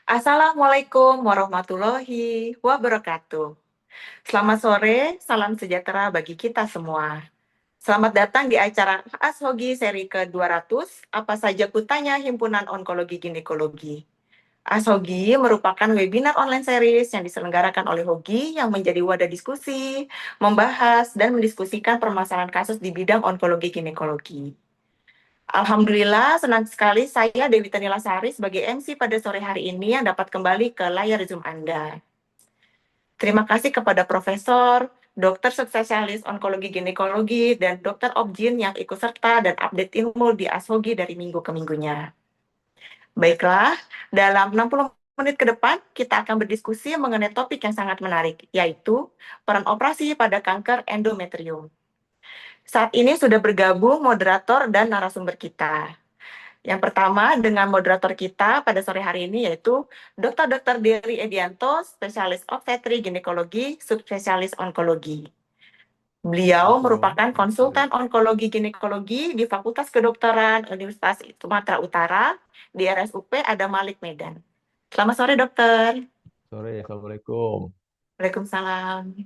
Assalamualaikum warahmatullahi wabarakatuh. Selamat sore, salam sejahtera bagi kita semua. Selamat datang di acara ASHOGI seri ke-200, apa saja kutanya Himpunan Onkologi Ginekologi. ASHOGI merupakan webinar online series yang diselenggarakan oleh HOGI yang menjadi wadah diskusi, membahas, dan mendiskusikan permasalahan kasus di bidang onkologi ginekologi. Alhamdulillah, senang sekali saya Dewi Tanilasari sebagai MC pada sore hari ini yang dapat kembali ke layar Zoom Anda. Terima kasih kepada Profesor, Dokter Spesialis Onkologi Ginekologi, dan Dokter Obgyn yang ikut serta dan update ilmu di ASHOGI dari minggu ke minggunya. Baiklah, dalam 60 menit ke depan, kita akan berdiskusi mengenai topik yang sangat menarik, yaitu peran operasi pada kanker endometrium. Saat ini sudah bergabung moderator dan narasumber kita. Yang pertama dengan moderator kita pada sore hari ini yaitu Dr. Dery Edianto, spesialis obstetri ginekologi, subspesialis onkologi. Beliau merupakan konsultan onkologi ginekologi di Fakultas Kedokteran Universitas Sumatera Utara di RSUP Adam Malik Medan. Selamat sore, dokter. Sore, Assalamualaikum. Waalaikumsalam.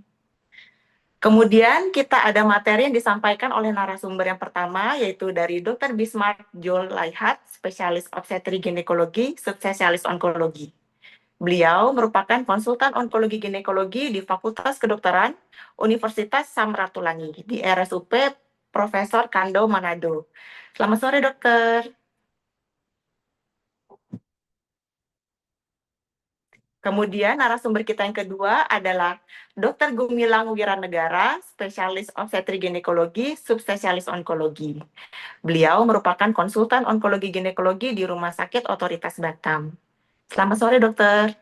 Kemudian kita ada materi yang disampaikan oleh narasumber yang pertama, yaitu dari Dr. Bismarck Joel Laihat, spesialis obstetri ginekologi, subspesialis onkologi. Beliau merupakan konsultan onkologi ginekologi di Fakultas Kedokteran Universitas Samratulangi di RSUP Profesor Kando Manado. Selamat sore, dokter. Kemudian narasumber kita yang kedua adalah Dr. Gumilang Wiranegara, spesialis obstetri ginekologi, subspesialis onkologi. Beliau merupakan konsultan onkologi ginekologi di Rumah Sakit Otoritas Batam. Selamat sore, dokter.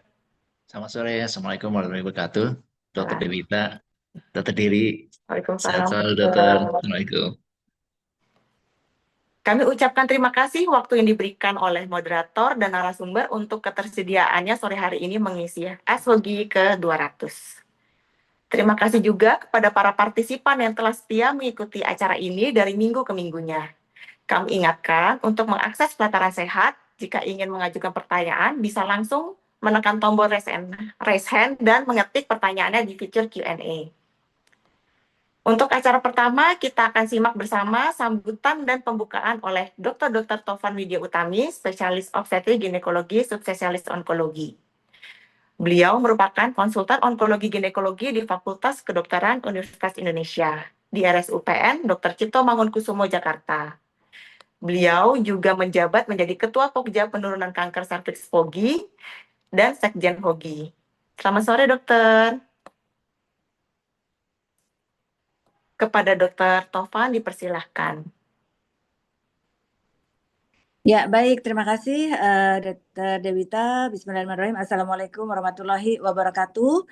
Selamat sore, Assalamualaikum warahmatullahi wabarakatuh. Dokter Ya. Dewita, Dokter Diri, sehat Waalaikumsalam. selalu dokter. Assalamualaikum. Kami ucapkan terima kasih waktu yang diberikan oleh moderator dan narasumber untuk ketersediaannya sore hari ini mengisi ASHOGI ke-200. Terima kasih juga kepada para partisipan yang telah setia mengikuti acara ini dari minggu ke minggunya. Kami ingatkan untuk mengakses pelataran sehat, jika ingin mengajukan pertanyaan bisa langsung menekan tombol raise hand dan mengetik pertanyaannya di fitur Q&A. Untuk acara pertama, kita akan simak bersama sambutan dan pembukaan oleh Dr. Tovan Widya Utami, spesialis obstetri ginekologi, subspesialis onkologi. Beliau merupakan konsultan onkologi ginekologi di Fakultas Kedokteran Universitas Indonesia di RSUPN Dr. Cipto Mangunkusumo, Jakarta. Beliau juga menjabat menjadi Ketua Pokja Penurunan Kanker Serviks POGI dan Sekjen HOGI. Selamat sore, dokter. Kepada Dr. Tovan dipersilahkan. Ya, baik. Terima kasih, Dr. Dewita. Bismillahirrahmanirrahim. Assalamualaikum warahmatullahi wabarakatuh.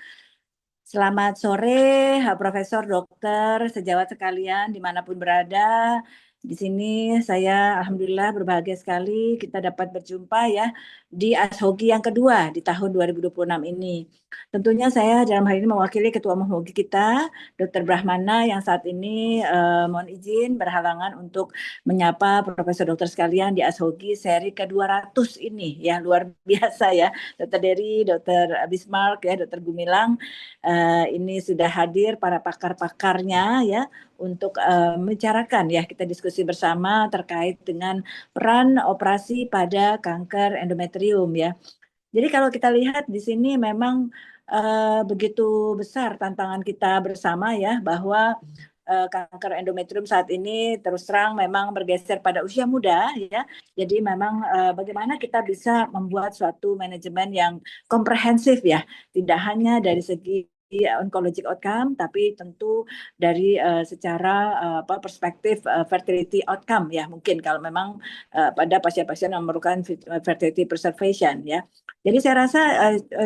Selamat sore, Profesor, Dokter, sejawat sekalian, dimanapun berada. Di sini saya alhamdulillah berbahagia sekali kita dapat berjumpa ya di ASHOGI yang kedua di tahun 2026 ini. Tentunya saya dalam hal ini mewakili Ketua Umum HOGI kita, Dr. Brahmana, yang saat ini mohon izin berhalangan untuk menyapa Profesor Dokter sekalian di ASHOGI seri ke-200 ini ya, luar biasa ya. Dr. Dery, Dr. Bismarck ya, Dr. Gumilang, ini sudah hadir para pakar-pakarnya ya untuk membicarakan ya, kita diskusi bersama terkait dengan peran operasi pada kanker endometrium ya. Jadi kalau kita lihat di sini memang begitu besar tantangan kita bersama ya, bahwa kanker endometrium saat ini terus terang memang bergeser pada usia muda ya. Jadi memang bagaimana kita bisa membuat suatu manajemen yang komprehensif ya, tidak hanya dari segi oncologic outcome, tapi tentu dari secara perspektif fertility outcome ya, mungkin kalau memang pada pasien-pasien yang memerlukan fertility preservation ya. Jadi saya rasa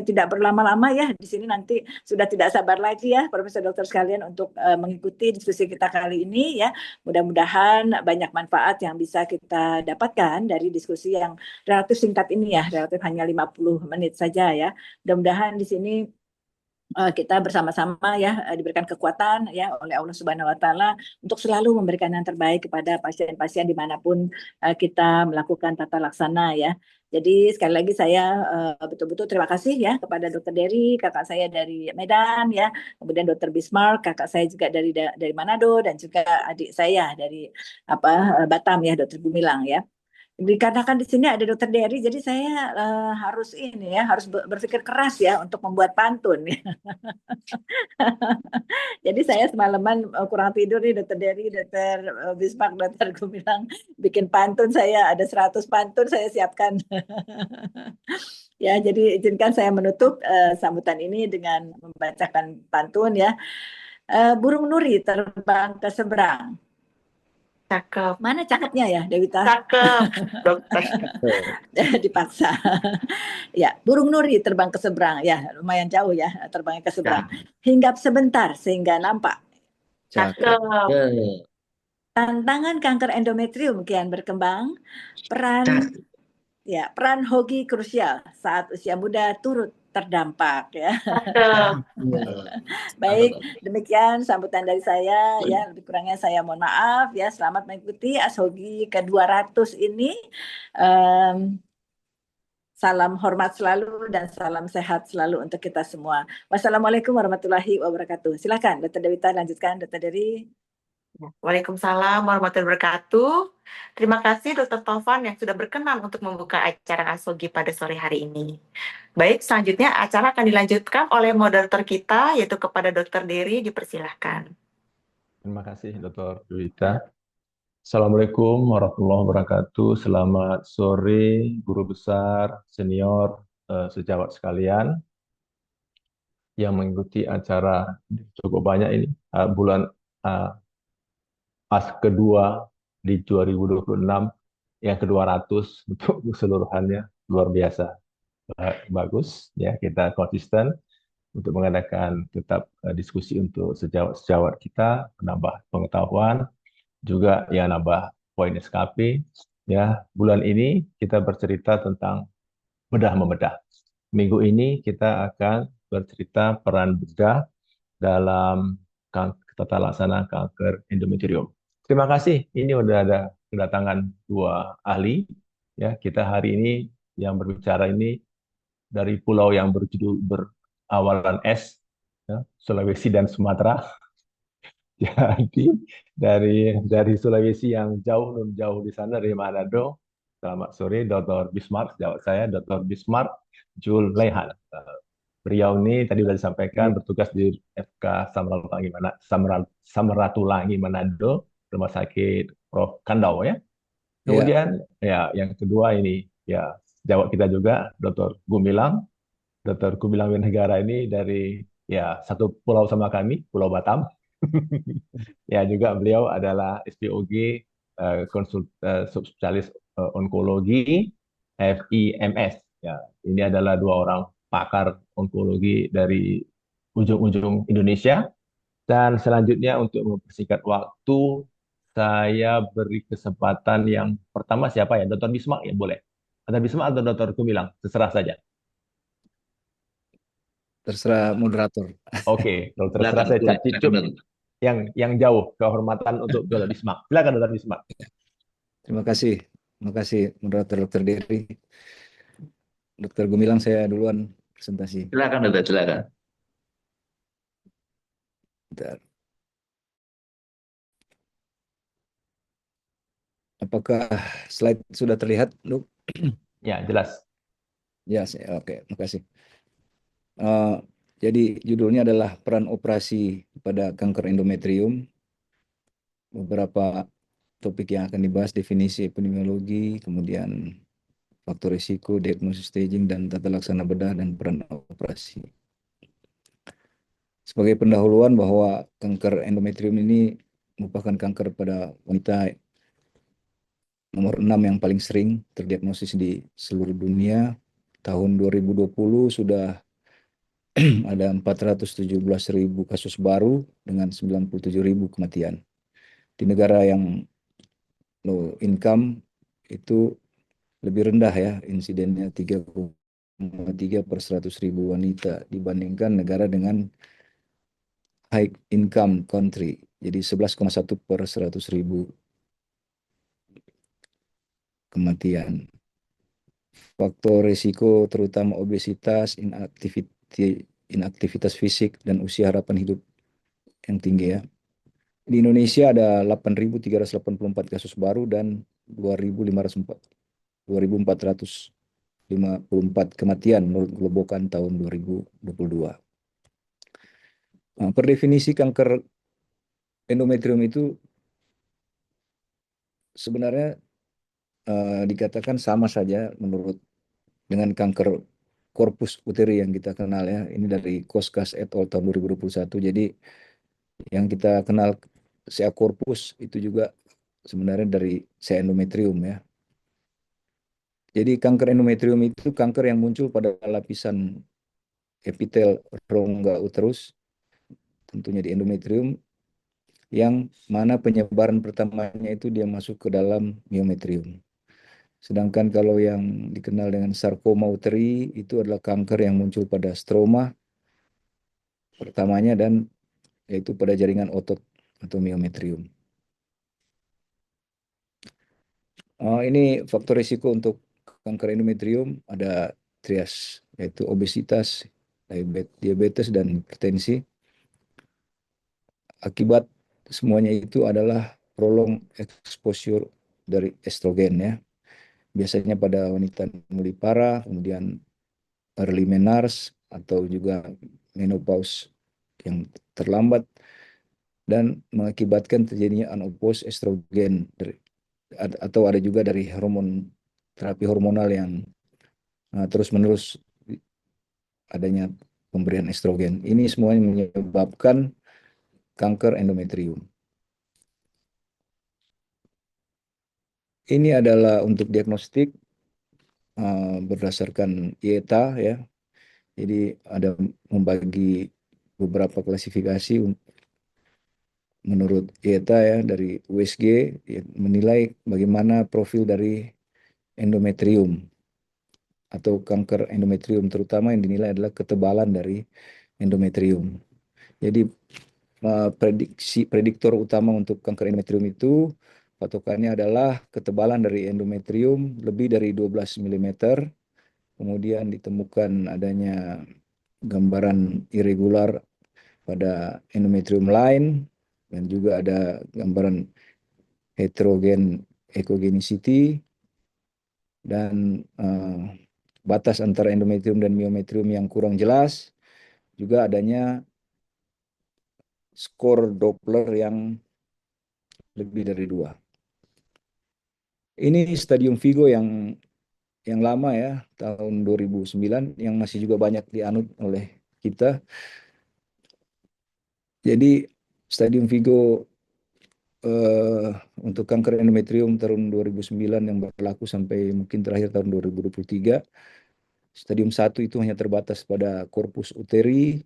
tidak berlama-lama ya, di sini nanti sudah tidak sabar lagi ya Profesor Dokter sekalian untuk mengikuti diskusi kita kali ini ya. Mudah-mudahan banyak manfaat yang bisa kita dapatkan dari diskusi yang relatif singkat ini ya, relatif hanya 50 menit saja ya. Mudah-mudahan di sini kita bersama-sama ya diberikan kekuatan ya oleh Allah Subhanahu Wa Taala untuk selalu memberikan yang terbaik kepada pasien-pasien dimanapun kita melakukan tata laksana ya. Jadi sekali lagi saya betul-betul terima kasih ya kepada Dokter Dery, kakak saya dari Medan ya, kemudian Dokter Bismarck, kakak saya juga dari Manado, dan juga adik saya dari Batam ya, Dokter Gumilang ya. Dikarenakan di sini ada Dokter Dery, jadi saya harus ini ya, harus berpikir keras ya untuk membuat pantun ya. Jadi saya semalaman kurang tidur nih, Dokter Dery, Dokter Bismarck, Dokter Gumilang bikin pantun, saya ada 100 pantun saya siapkan. Ya, jadi izinkan saya menutup sambutan ini dengan membacakan pantun ya. Burung nuri terbang ke seberang. Cakep, Mana cakepnya ya, Dewita? cakep, dokter. Dipaksa. Ya, burung nuri terbang ke seberang. Ya, lumayan jauh ya terbangnya ke seberang. Hinggap sebentar sehingga nampak. Cakep. Tantangan kanker endometrium kian berkembang. Peran Hogi krusial saat usia muda turut terdampak ya. Cakep. Baik, demikian sambutan dari saya ya. Lebih kurangnya saya mohon maaf ya. Selamat mengikuti Ashogi ke-200 ini. Salam hormat selalu dan salam sehat selalu untuk kita semua. Wassalamualaikum warahmatullahi wabarakatuh. Silakan Dr. Dewita lanjutkan, Dr. Dery. Waalaikumsalam warahmatullahi wabarakatuh. Terima kasih Dr. Tovan yang sudah berkenan untuk membuka acara Asogi pada sore hari ini. Baik, selanjutnya acara akan dilanjutkan oleh moderator kita, yaitu kepada Dr. Dery, dipersilahkan. Terima kasih, Dr. Dewita. Assalamualaikum warahmatullahi wabarakatuh. Selamat sore, guru besar, senior, sejawat sekalian yang mengikuti acara cukup banyak ini. Bulan pas kedua di 2026, yang ke-200 untuk keseluruhannya, luar biasa. Bagus, ya kita konsisten untuk mengadakan tetap diskusi untuk sejawat-sejawat kita, menambah pengetahuan, juga ya nambah poin SKP. Ya, bulan ini kita bercerita tentang bedah membedah. Minggu ini kita akan bercerita peran bedah dalam tata laksana kanker endometrium. Terima kasih. Ini udah ada kedatangan 2 ahli. Ya, kita hari ini yang berbicara ini dari pulau yang berjudul berawalan S, ya, Sulawesi dan Sumatera. Jadi dari Sulawesi yang jauh di sana, dari Manado. Selamat sore, Dr. Bismarck. Jawab saya, Dr. Bismarck Jul Lehan. Beliau ini tadi sudah disampaikan bertugas di FK Samratulangi Manado, Rumah Sakit Prof. Kandau ya. Kemudian ya yang kedua ini ya jawab kita juga Dr. Gumilang. Dr. Gumilang Wirnegara ini dari ya satu pulau sama kami, Pulau Batam. Ya juga beliau adalah SPOG subspesialis onkologi FIMS. Ya, ini adalah 2 orang pakar onkologi dari ujung-ujung Indonesia. Dan selanjutnya untuk mempersingkat waktu, saya beri kesempatan yang pertama siapa ya? Dr. Bismarck ya boleh. Dr. Bismarck atau Dr. Gumilang, terserah saja. Terserah moderator. Oke, terserah saya Cap Cicup yang jauh, kehormatan untuk Dr. Bismarck. Silakan Dr. Bismarck. Terima kasih moderator Dr. Dery. Dr. Gumilang saya duluan presentasi. Silakan dokter, silakan. Bentar. Apakah slide sudah terlihat, Dok? Ya, jelas. Ya, oke, makasih. Jadi judulnya adalah peran operasi pada kanker endometrium. Beberapa topik yang akan dibahas, definisi epidemiologi, kemudian faktor risiko, diagnosis staging, dan tata laksana bedah dan peran operasi. Sebagai pendahuluan bahwa kanker endometrium ini merupakan kanker pada wanita nomor 6 yang paling sering terdiagnosis di seluruh dunia. Tahun 2020 sudah ada 417.000 kasus baru dengan 97.000 kematian. Di negara yang low income itu lebih rendah ya, insidennya 3,2 per 100.000 wanita dibandingkan negara dengan high income country. Jadi 11,1 per 100.000 kematian. Faktor risiko terutama obesitas, inaktivitas fisik, dan usia harapan hidup yang tinggi ya. Di Indonesia ada 8.384 kasus baru dan 2.454 kematian menurut Gelobokan tahun 2022. Nah, per definisi kanker endometrium itu sebenarnya dikatakan sama saja menurut dengan kanker korpus uteri yang kita kenal ya. Ini dari Koskas et al. Tahun 2021. Jadi yang kita kenal sea corpus itu juga sebenarnya dari sea endometrium ya. Jadi kanker endometrium itu kanker yang muncul pada lapisan epitel rongga uterus, tentunya di endometrium, yang mana penyebaran pertamanya itu dia masuk ke dalam miometrium. Sedangkan kalau yang dikenal dengan sarkoma uteri itu adalah kanker yang muncul pada stroma pertamanya dan yaitu pada jaringan otot atau miometrium. Ini faktor risiko untuk kanker endometrium ada trias, yaitu obesitas, diabetes, dan hipertensi. Akibat semuanya itu adalah prolong exposure dari estrogen ya. Biasanya pada wanita nulipara, kemudian early menarche atau juga menopause yang terlambat, dan mengakibatkan terjadinya unopposed estrogen atau ada juga dari terapi hormonal yang terus-menerus adanya pemberian estrogen. Ini semuanya menyebabkan kanker endometrium. Ini adalah untuk diagnostik berdasarkan IETA ya. Jadi ada membagi beberapa klasifikasi menurut IETA ya, dari USG ya, menilai bagaimana profil dari endometrium atau kanker endometrium, terutama yang dinilai adalah ketebalan dari endometrium. Jadi prediktor utama untuk kanker endometrium itu patokannya adalah ketebalan dari endometrium lebih dari 12 mm, kemudian ditemukan adanya gambaran irregular pada endometrium line, dan juga ada gambaran heterogen echogenicity, dan batas antara endometrium dan miometrium yang kurang jelas, juga adanya skor Doppler yang lebih dari 2. Ini stadium Vigo yang lama ya, tahun 2009, yang masih juga banyak dianut oleh kita. Jadi stadium Vigo untuk kanker endometrium tahun 2009 yang berlaku sampai mungkin terakhir tahun 2023. Stadium 1 itu hanya terbatas pada korpus uteri,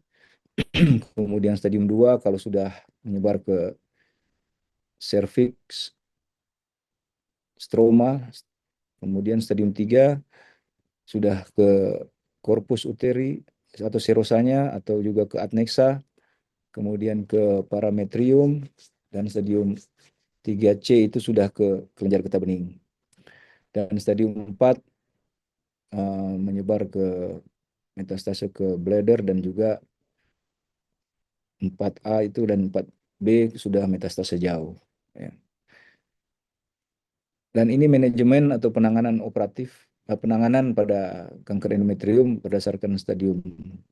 kemudian stadium 2 kalau sudah menyebar ke cervix, stroma, kemudian stadium 3 sudah ke korpus uteri atau serosanya atau juga ke adnexa, kemudian ke parametrium, dan stadium 3C itu sudah ke kelenjar getah bening. Dan stadium 4 menyebar ke metastase ke bladder, dan juga 4A itu dan 4B sudah metastase jauh. Ya. Dan ini manajemen atau penanganan operatif, penanganan pada kanker endometrium berdasarkan stadium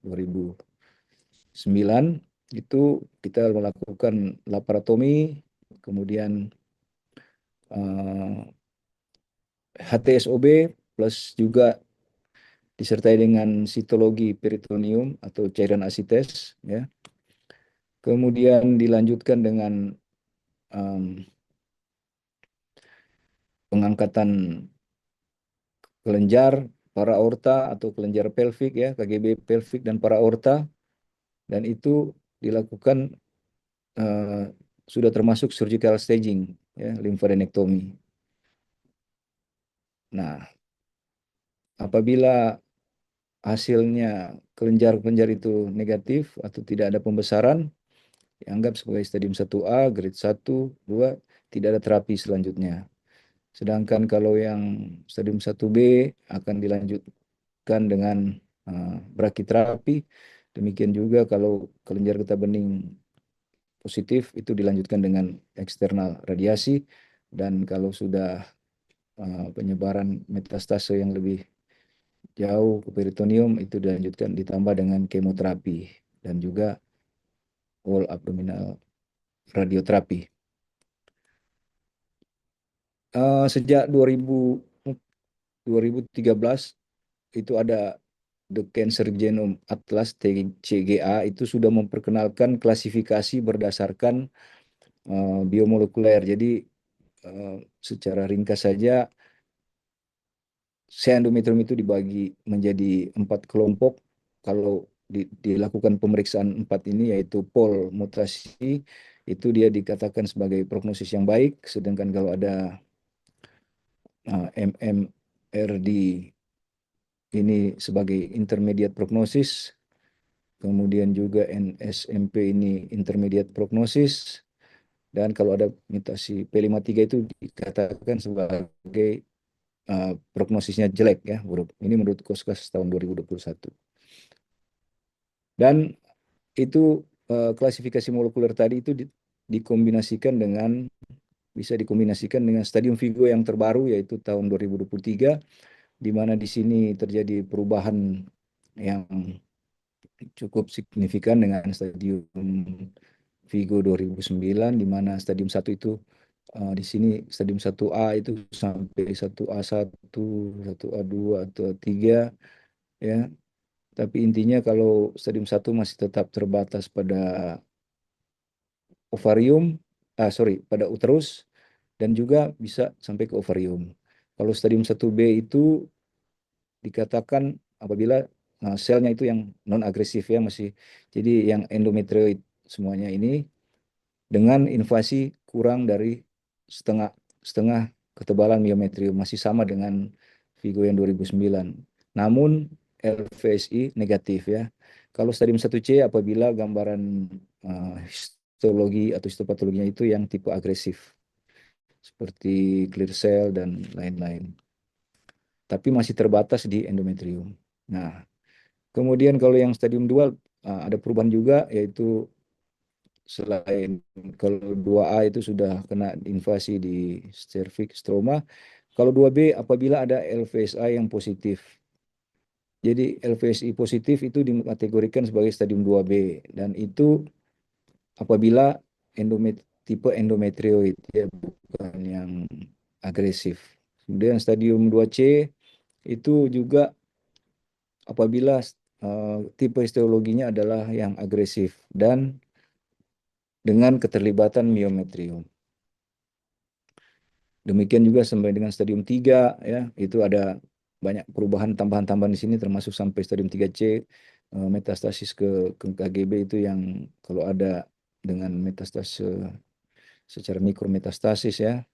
2009 itu kita melakukan laparotomi, kemudian HTSOB plus juga disertai dengan sitologi peritoneum atau cairan asites ya. Kemudian dilanjutkan dengan pengangkatan kelenjar para aorta atau kelenjar pelvik ya, KGB pelvik dan para aorta, dan itu dilakukan sudah termasuk surgical staging ya, lymphadenectomy. Nah, apabila hasilnya kelenjar-kelenjar itu negatif atau tidak ada pembesaran, dianggap sebagai stadium 1A, grade 1, 2, tidak ada terapi selanjutnya. Sedangkan kalau yang stadium 1B akan dilanjutkan dengan brachytherapy. Demikian juga kalau kelenjar getah bening positif itu dilanjutkan dengan eksternal radiasi, dan kalau sudah penyebaran metastase yang lebih jauh ke peritoneum itu dilanjutkan ditambah dengan kemoterapi dan juga whole abdominal radioterapi. Sejak 2013 itu ada The Cancer Genome Atlas TCGA, itu sudah memperkenalkan klasifikasi berdasarkan biomolekuler. Jadi secara ringkas saja, sel endometrium itu dibagi menjadi 4 kelompok. Kalau dilakukan pemeriksaan 4 ini, yaitu pol mutasi, itu dia dikatakan sebagai prognosis yang baik. Sedangkan kalau ada MMRD ini sebagai intermediate prognosis, kemudian juga NSMP ini intermediate prognosis, dan kalau ada mutasi P53 itu dikatakan sebagai prognosisnya jelek ya, buruk. Ini menurut Koskas tahun 2021. Dan itu klasifikasi molekuler tadi itu dikombinasikan dengan bisa dikombinasikan dengan stadium Vigo yang terbaru, yaitu tahun 2023, di mana di sini terjadi perubahan yang cukup signifikan dengan stadium Vigo 2009, di mana stadium 1 itu di sini stadium 1A itu sampai 1A1, 1A2 atau 3 ya. Tapi intinya kalau stadium 1 masih tetap terbatas pada ovarium, pada uterus, dan juga bisa sampai ke ovarium. Kalau stadium 1B itu dikatakan apabila selnya itu yang non agresif ya, masih jadi yang endometrioid semuanya ini dengan invasi kurang dari setengah ketebalan miometrium, masih sama dengan Vigo yang 2009. Namun LVSI negatif ya. Kalau stadium 1C apabila gambaran histologi atau histopatologinya itu yang tipe agresif seperti clear cell dan lain-lain. Tapi masih terbatas di endometrium. Nah, kemudian kalau yang stadium 2 ada perubahan juga, yaitu selain kalau 2A itu sudah kena invasi di cervix stroma, kalau 2B apabila ada LVSI yang positif. Jadi LVSI positif itu dikategorikan sebagai stadium 2B, dan itu apabila tipe endometrioid ya, bukan yang agresif. Kemudian stadium 2C itu juga apabila tipe histologinya adalah yang agresif dan dengan keterlibatan miometrium. Demikian juga sampai dengan stadium 3 ya, itu ada banyak perubahan tambahan-tambahan di sini, termasuk sampai stadium 3C metastasis ke KGB itu yang kalau ada dengan metastase secara mikrometastasis ya.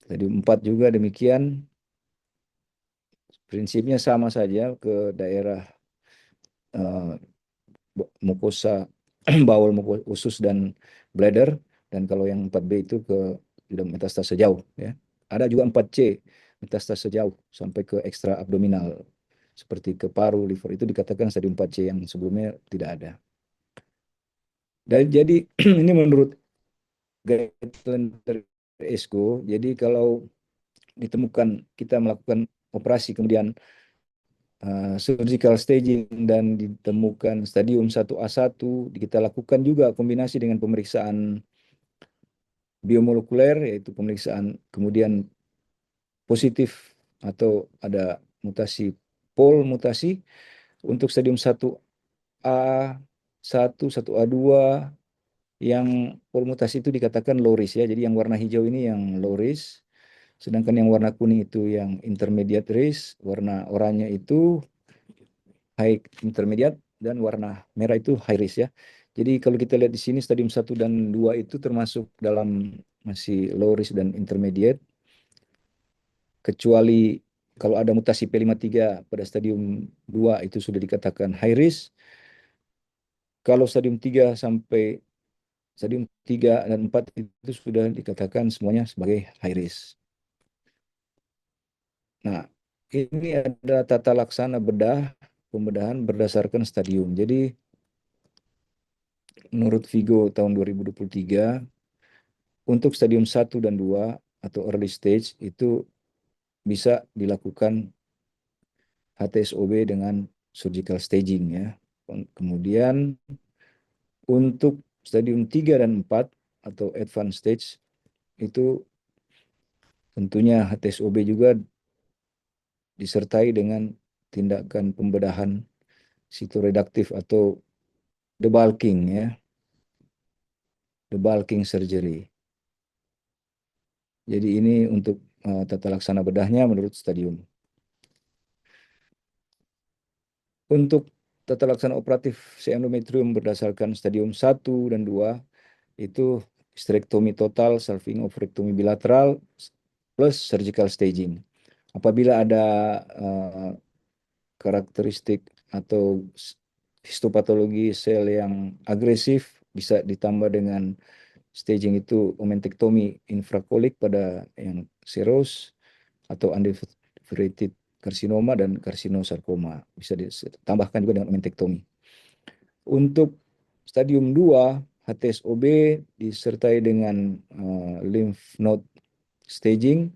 Stadium 4 juga demikian. Prinsipnya sama saja ke daerah mukosa bawel, usus dan bladder, dan kalau yang 4B itu ke sudah metastase jauh ya. Ada juga 4C metastase jauh sampai ke ekstra abdominal seperti ke paru, liver, itu dikatakan stadium 4C yang sebelumnya tidak ada. Dan jadi ini menurut guideline dari ESCO, jadi kalau ditemukan kita melakukan operasi kemudian surgical staging dan ditemukan stadium 1A1, kita lakukan juga kombinasi dengan pemeriksaan biomolekuler, yaitu pemeriksaan kemudian positif atau ada mutasi pol mutasi untuk stadium 1A1, 1A2 yang pol mutasi itu dikatakan low risk ya. Jadi yang warna hijau ini yang low risk, sedangkan yang warna kuning itu yang intermediate risk, warna oranye itu high intermediate, dan warna merah itu high risk ya. Jadi kalau kita lihat di sini stadium 1 dan 2 itu termasuk dalam masih low risk dan intermediate, kecuali kalau ada mutasi P53 pada stadium 2 itu sudah dikatakan high risk. Kalau stadium 3 dan 4 itu sudah dikatakan semuanya sebagai high risk. Nah, ini adalah tata laksana pembedahan berdasarkan stadium. Jadi, menurut Vigo tahun 2023, untuk stadium 1 dan 2 atau early stage itu bisa dilakukan HTSOB dengan surgical staging ya. Kemudian untuk stadium 3 dan 4 atau advanced stage itu tentunya HTSOB juga disertai dengan tindakan pembedahan sitoredaktif atau debulking ya, debulking surgery. Jadi ini untuk tata laksana bedahnya menurut stadium. Untuk tata laksana operatif endometrium berdasarkan stadium 1 dan 2 itu hysterektomi total, salving ovarectomy bilateral plus surgical staging. Apabila ada karakteristik atau histopatologi sel yang agresif bisa ditambah dengan staging itu omentektomi infrakolik pada yang seros atau undifferentiated karsinoma dan karsinosarkoma bisa ditambahkan juga dengan omentektomi. Untuk stadium 2 HTSOB disertai dengan lymph node staging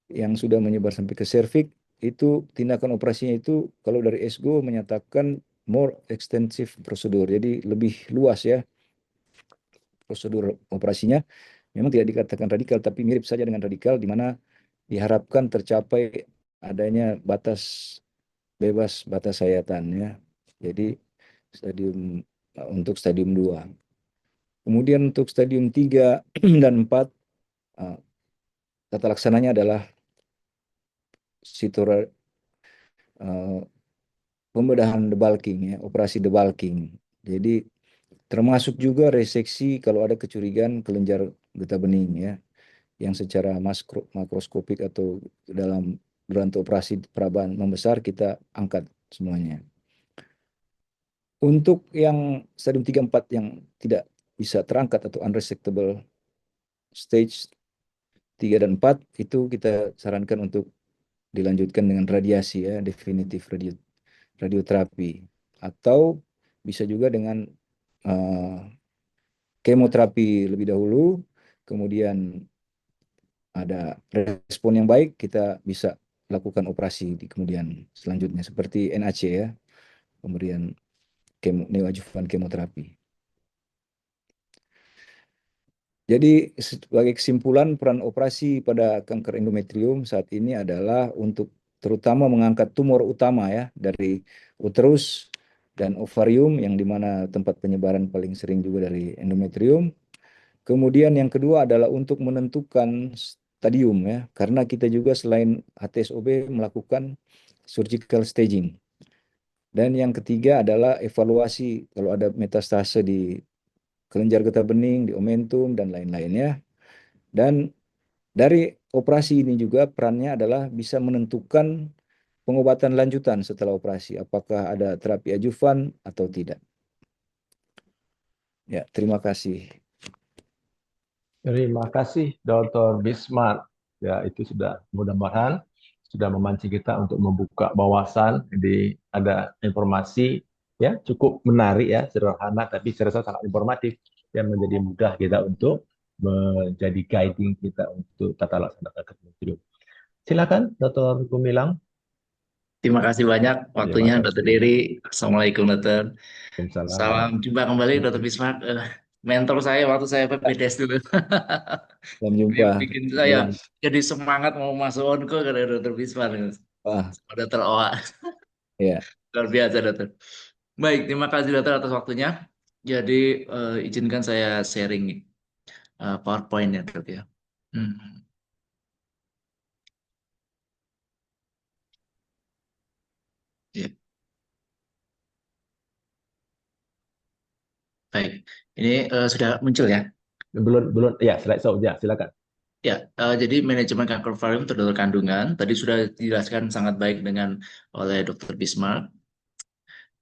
yang sudah menyebar sampai ke serviks. Itu tindakan operasinya itu kalau dari ESGO menyatakan more extensive prosedur, jadi lebih luas ya prosedur operasinya. Memang tidak dikatakan radikal, tapi mirip saja dengan radikal, di mana diharapkan tercapai adanya batas bebas batas sayatan ya. Jadi untuk stadium 2. Kemudian untuk stadium 3 dan 4 tata laksananya adalah pembedahan debulking ya, operasi debulking. Jadi termasuk juga reseksi kalau ada kecurigaan kelenjar getah bening ya, yang secara makroskopik atau dalam durante operasi perabaan membesar kita angkat semuanya. Untuk yang stadium 3-4 yang tidak bisa terangkat atau unresectable stage 3 dan 4 itu kita sarankan untuk dilanjutkan dengan radiasi ya, definitif radioterapi, atau bisa juga dengan kemoterapi lebih dahulu, kemudian ada respon yang baik, kita bisa lakukan operasi di kemudian selanjutnya seperti NAC ya, pemberian neoadjuvan kemoterapi. Jadi sebagai kesimpulan, peran operasi pada kanker endometrium saat ini adalah untuk terutama mengangkat tumor utama ya dari uterus dan ovarium, yang dimana tempat penyebaran paling sering juga dari endometrium. Kemudian yang kedua adalah untuk menentukan stadium ya, karena kita juga selain HTSOB melakukan surgical staging. Dan yang ketiga adalah evaluasi kalau ada metastase di kelenjar getah bening, di omentum, dan lain-lainnya. Dan dari operasi ini juga perannya adalah bisa menentukan pengobatan lanjutan setelah operasi, apakah ada terapi adjuvan atau tidak. Ya, terima kasih. Terima kasih Dr. Bismart. Ya, itu sudah mudah-mudahan sudah memancing kita untuk membuka wawasan. Jadi ada informasi ya cukup menarik ya, sederhana tapi saya rasa sangat informatif yang menjadi mudah kita untuk menjadi guiding kita untuk tata laksana endometrium. Silakan Dr. Gumilang. Terima kasih banyak Terima waktunya, Dr. kasih. Dery. Assalamualaikum, Dokter. Waalaikumsalam Salam jumpa kembali, Dr. warahmatullahi Bismarck. Mentor saya waktu saya PPDS dulu. Sampai Dia jumpa. bikin saya jadi semangat mau masuk onko karena Dr. Bismarck. Wah, Sama Dr. Owa. ya. Luar biasa, Dokter. Baik, terima kasih, Dokter, atas waktunya. Jadi, izinkan saya sharing PowerPoint ya, Dok ya. Ya. Baik, ini sudah muncul ya? Belum ya, slide show ya, silakan. Ya, jadi manajemen kanker ovarium atau dokter kandungan tadi sudah dijelaskan sangat baik oleh Dr. Bismarck.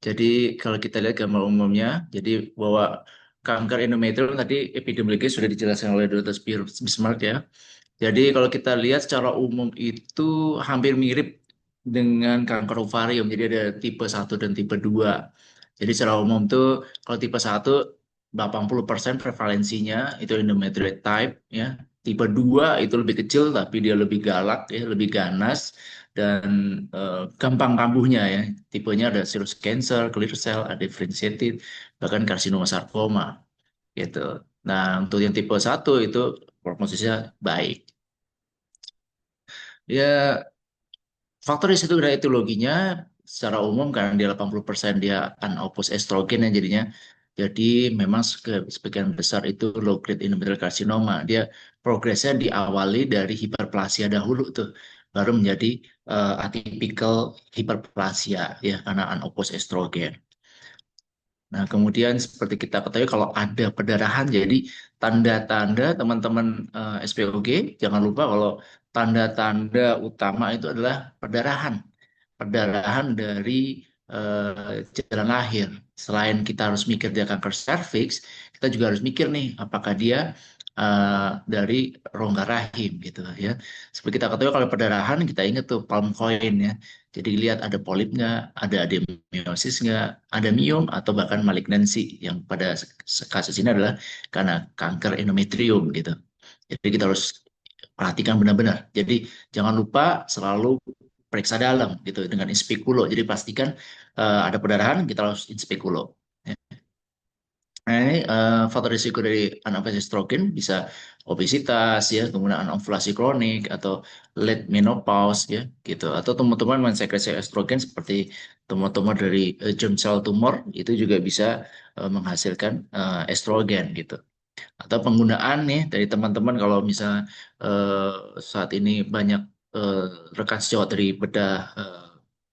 Jadi kalau kita lihat gambar umumnya, jadi bahwa kanker endometrium tadi epidemiologis sudah dijelaskan oleh Dr. Bismarck ya. Jadi kalau kita lihat secara umum itu hampir mirip dengan kanker ovarium. Jadi ada tipe 1 dan tipe 2. Jadi secara umum tuh kalau tipe 1 80% prevalensinya itu endometrioid type ya. Tipe 2 itu lebih kecil tapi dia lebih galak ya, lebih ganas dan gampang kambuhnya ya. Tipenya ada serous cancer, clear cell, ada differentiated, bahkan karsinoma sarkoma gitu. Nah, untuk yang tipe 1 itu prognosisnya baik. Ya, faktor risiko dari etiologinya secara umum karena dia 80% dia unopposed estrogen ya jadinya. Jadi memang sebagian besar itu low grade endometrial carcinoma. Dia progresnya diawali dari hiperplasia dahulu tuh, baru menjadi atypical hiperplasia ya karena unopposed estrogen. Nah, kemudian seperti kita ketahui kalau ada perdarahan, jadi tanda-tanda teman-teman SPOG, jangan lupa kalau tanda-tanda utama itu adalah perdarahan. Perdarahan dari jalan lahir. Selain kita harus mikir dia kanker serviks, kita juga harus mikir nih, apakah dia dari rongga rahim gitu ya. Seperti kita ketahui kalau perdarahan, kita ingat tuh palm coin ya. Jadi lihat ada polip nggak, ada adenomyosis nggak, ada miom atau bahkan malignansi yang pada kasus ini adalah karena kanker endometrium gitu. Jadi kita harus perhatikan benar-benar. Jadi jangan lupa selalu periksa dalam gitu dengan inspekulo. Jadi pastikan ada perdarahan kita harus inspekulo. Nah, ini faktor risiko dari anaphylaxis estrogen bisa obesitas ya, kemudian anovulasi kronik atau late menopause ya gitu. Atau teman-teman mensekresi estrogen seperti tumor-tumor dari germ cell tumor itu juga bisa menghasilkan estrogen gitu. Atau penggunaan nih dari teman-teman kalau misalnya saat ini banyak eh, rekan sejawat dari bedah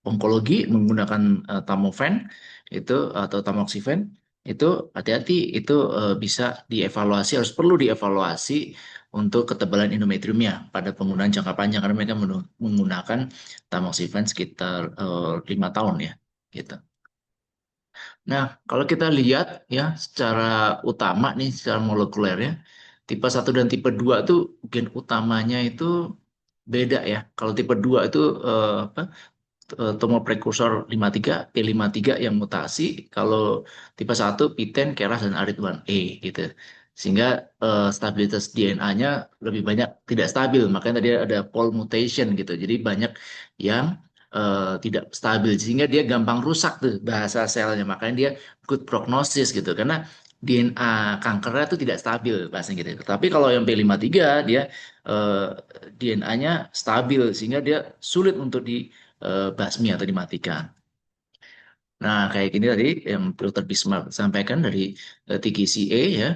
onkologi menggunakan tamoxifen itu atau tamoxifen itu hati-hati itu bisa dievaluasi, harus perlu dievaluasi untuk ketebalan endometriumnya pada penggunaan jangka panjang karena mereka menggunakan tamoxifen sekitar 5 tahun ya gitu. Nah, kalau kita lihat ya secara utama nih, secara molekuler ya, tipe 1 dan tipe 2 itu gen utamanya itu beda ya. Kalau tipe 2 itu apa? Tumor prekursor 53, P53 yang mutasi. Kalau tipe 1 PTEN, KRAS, dan ARID1A gitu. Sehingga stabilitas DNA-nya lebih banyak tidak stabil. Makanya tadi ada pol mutation gitu. Jadi banyak yang tidak stabil. Sehingga dia gampang rusak tuh bahasa selnya. Makanya dia good prognosis gitu. Karena DNA kankernya itu tidak stabil bahasanya gitu. Tapi kalau yang P53 dia DNA-nya stabil sehingga dia sulit untuk basmi atau dimatikan. Nah, kayak gini tadi yang Dr. Bismarck sampaikan dari TGCA ya.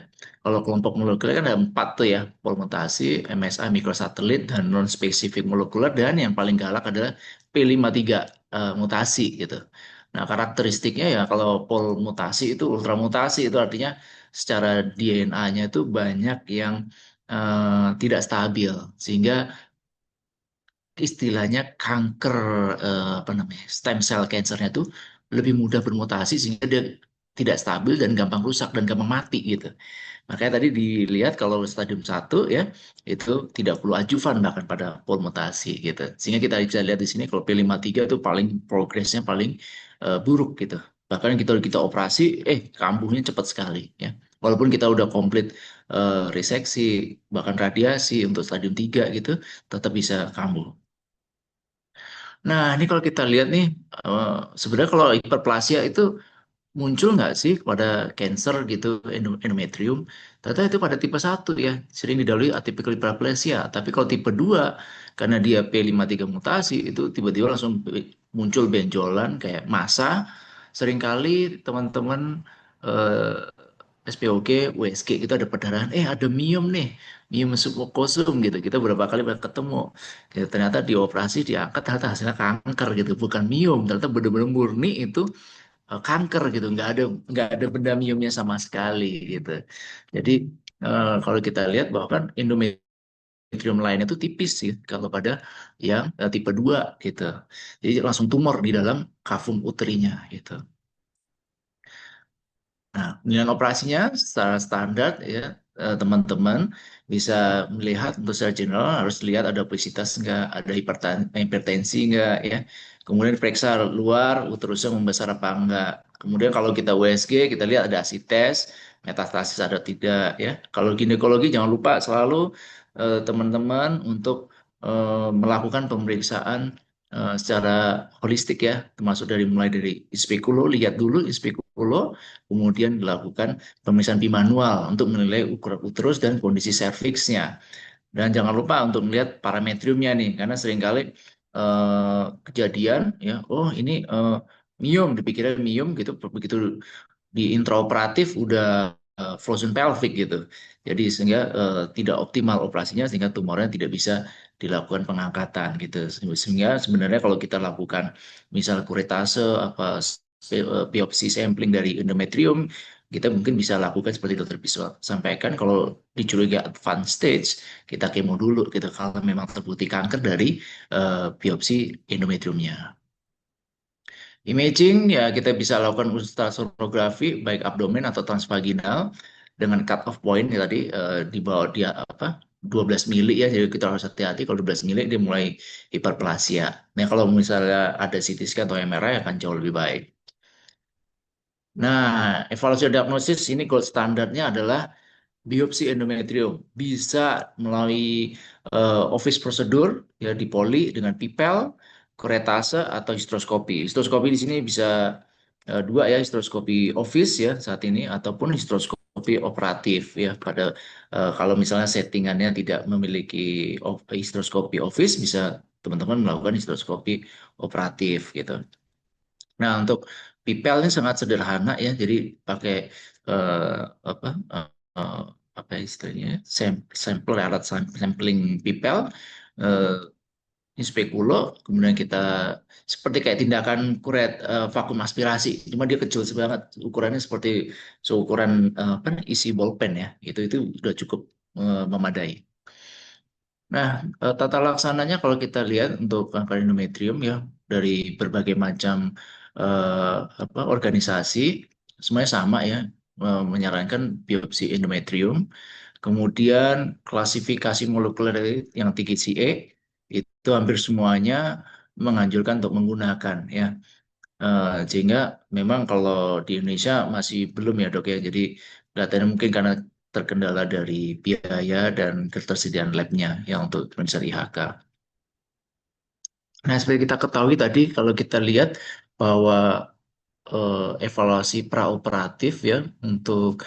Kalau kelompok molekuler kan ada 4 tuh ya, pol mutasi, MSI, mikrosatelit, dan non-spesifik molekuler, dan yang paling galak adalah P53 mutasi gitu. Nah, karakteristiknya ya kalau pol mutasi itu ultramutasi, itu artinya secara DNA-nya itu banyak yang tidak stabil, sehingga istilahnya kanker apa namanya stem cell cancernya itu lebih mudah bermutasi sehingga dia tidak stabil dan gampang rusak dan gampang mati gitu. Makanya tadi dilihat kalau stadium 1 ya itu tidak perlu ajuvan bahkan pada pol mutasi gitu. Sehingga kita bisa lihat di sini kalau P53 itu paling progresnya paling buruk gitu. Bahkan kita operasi kambuhnya cepat sekali ya. Walaupun kita udah komplit reseksi bahkan radiasi untuk stadium 3 gitu tetap bisa kambuh. Nah, ini kalau kita lihat nih, sebenarnya kalau hiperplasia itu muncul nggak sih pada cancer gitu, endometrium? Ternyata itu pada tipe 1 ya, sering didahului atypical hyperplasia. Tapi kalau tipe 2, karena dia P53 mutasi, itu tiba-tiba langsung muncul benjolan kayak massa. Seringkali teman-teman SPOG, USG kita ada perdarahan, ada miom nih, miom submucosum gitu. Kita beberapa kali ketemu. Ya, ternyata dioperasi, diangkat, ternyata hasilnya kanker gitu, bukan miom. Ternyata benar-benar murni itu kanker gitu, nggak ada benda miomnya sama sekali gitu. Jadi kalau kita lihat bahwa kan endometrium endometrium lainnya itu tipis sih kalau pada yang tipe 2 gitu. Jadi langsung tumor di dalam kavum uterinya gitu. Nah, penilaian operasinya secara standar ya teman-teman bisa melihat untuk secara general harus lihat ada obesitas enggak, ada hipertensi enggak ya. Kemudian periksa luar uterusnya membesar apa enggak. Kemudian kalau kita USG kita lihat ada asites, metastasis ada tidak ya. Kalau ginekologi jangan lupa selalu teman-teman untuk melakukan pemeriksaan secara holistik ya, termasuk mulai dari spekulo, lihat dulu spekulo, kemudian dilakukan pemeriksaan bimanual untuk menilai ukuran uterus dan kondisi serviksnya. Dan jangan lupa untuk melihat parametriumnya nih, karena seringkali kejadian ya, oh ini miom, dipikirnya miom gitu, begitu di intraoperatif udah frozen pelvic gitu. Jadi sehingga tidak optimal operasinya sehingga tumornya tidak bisa dilakukan pengangkatan gitu. Sehingga sebenarnya kalau kita lakukan misal kuretase apa biopsi sampling dari endometrium, kita mungkin bisa lakukan seperti dokter bisa sampaikan kalau dicurigai advanced stage, kita kemo dulu gitu kalau memang terbukti kanker dari biopsi endometriumnya. Imaging ya kita bisa lakukan ultrasonografi baik abdomen atau transvaginal dengan cut off point ya tadi di bawah dia apa 12 mili ya, jadi kita harus hati-hati kalau 12 mili dia mulai hiperplasia. Nah kalau misalnya ada CT scan atau MRI akan jauh lebih baik. Nah evaluasi diagnosis ini gold standarnya adalah biopsi endometrium bisa melalui office prosedur ya di poli dengan pipel, kuretase atau histeroskopi. Histeroskopi di sini bisa dua ya, histeroskopi office ya saat ini ataupun histeroskopi operatif ya pada kalau misalnya settingannya tidak memiliki histeroskopi office bisa teman-teman melakukan histeroskopi operatif gitu. Nah, untuk pipel ini sangat sederhana ya, jadi pakai eh, apa eh, eh, apa istilahnya sampel alat sampling pipel eh, ini spekulo, kemudian kita seperti kayak tindakan kuret vakum aspirasi, cuma dia kecil banget, ukurannya seperti seukuran apa isi bolpen ya, itu sudah cukup memadai. Nah, tata laksananya kalau kita lihat untuk kanker endometrium ya dari berbagai macam organisasi semuanya sama ya menyarankan biopsi endometrium. Kemudian klasifikasi molekuler yang TGCE itu hampir semuanya menganjurkan untuk menggunakan ya. Sehingga memang kalau di Indonesia masih belum ya dok ya. Jadi kelihatannya mungkin karena terkendala dari biaya dan ketersediaan labnya yang untuk mencari IHK. Nah, seperti kita ketahui tadi, kalau kita lihat bahwa evaluasi praoperatif ya untuk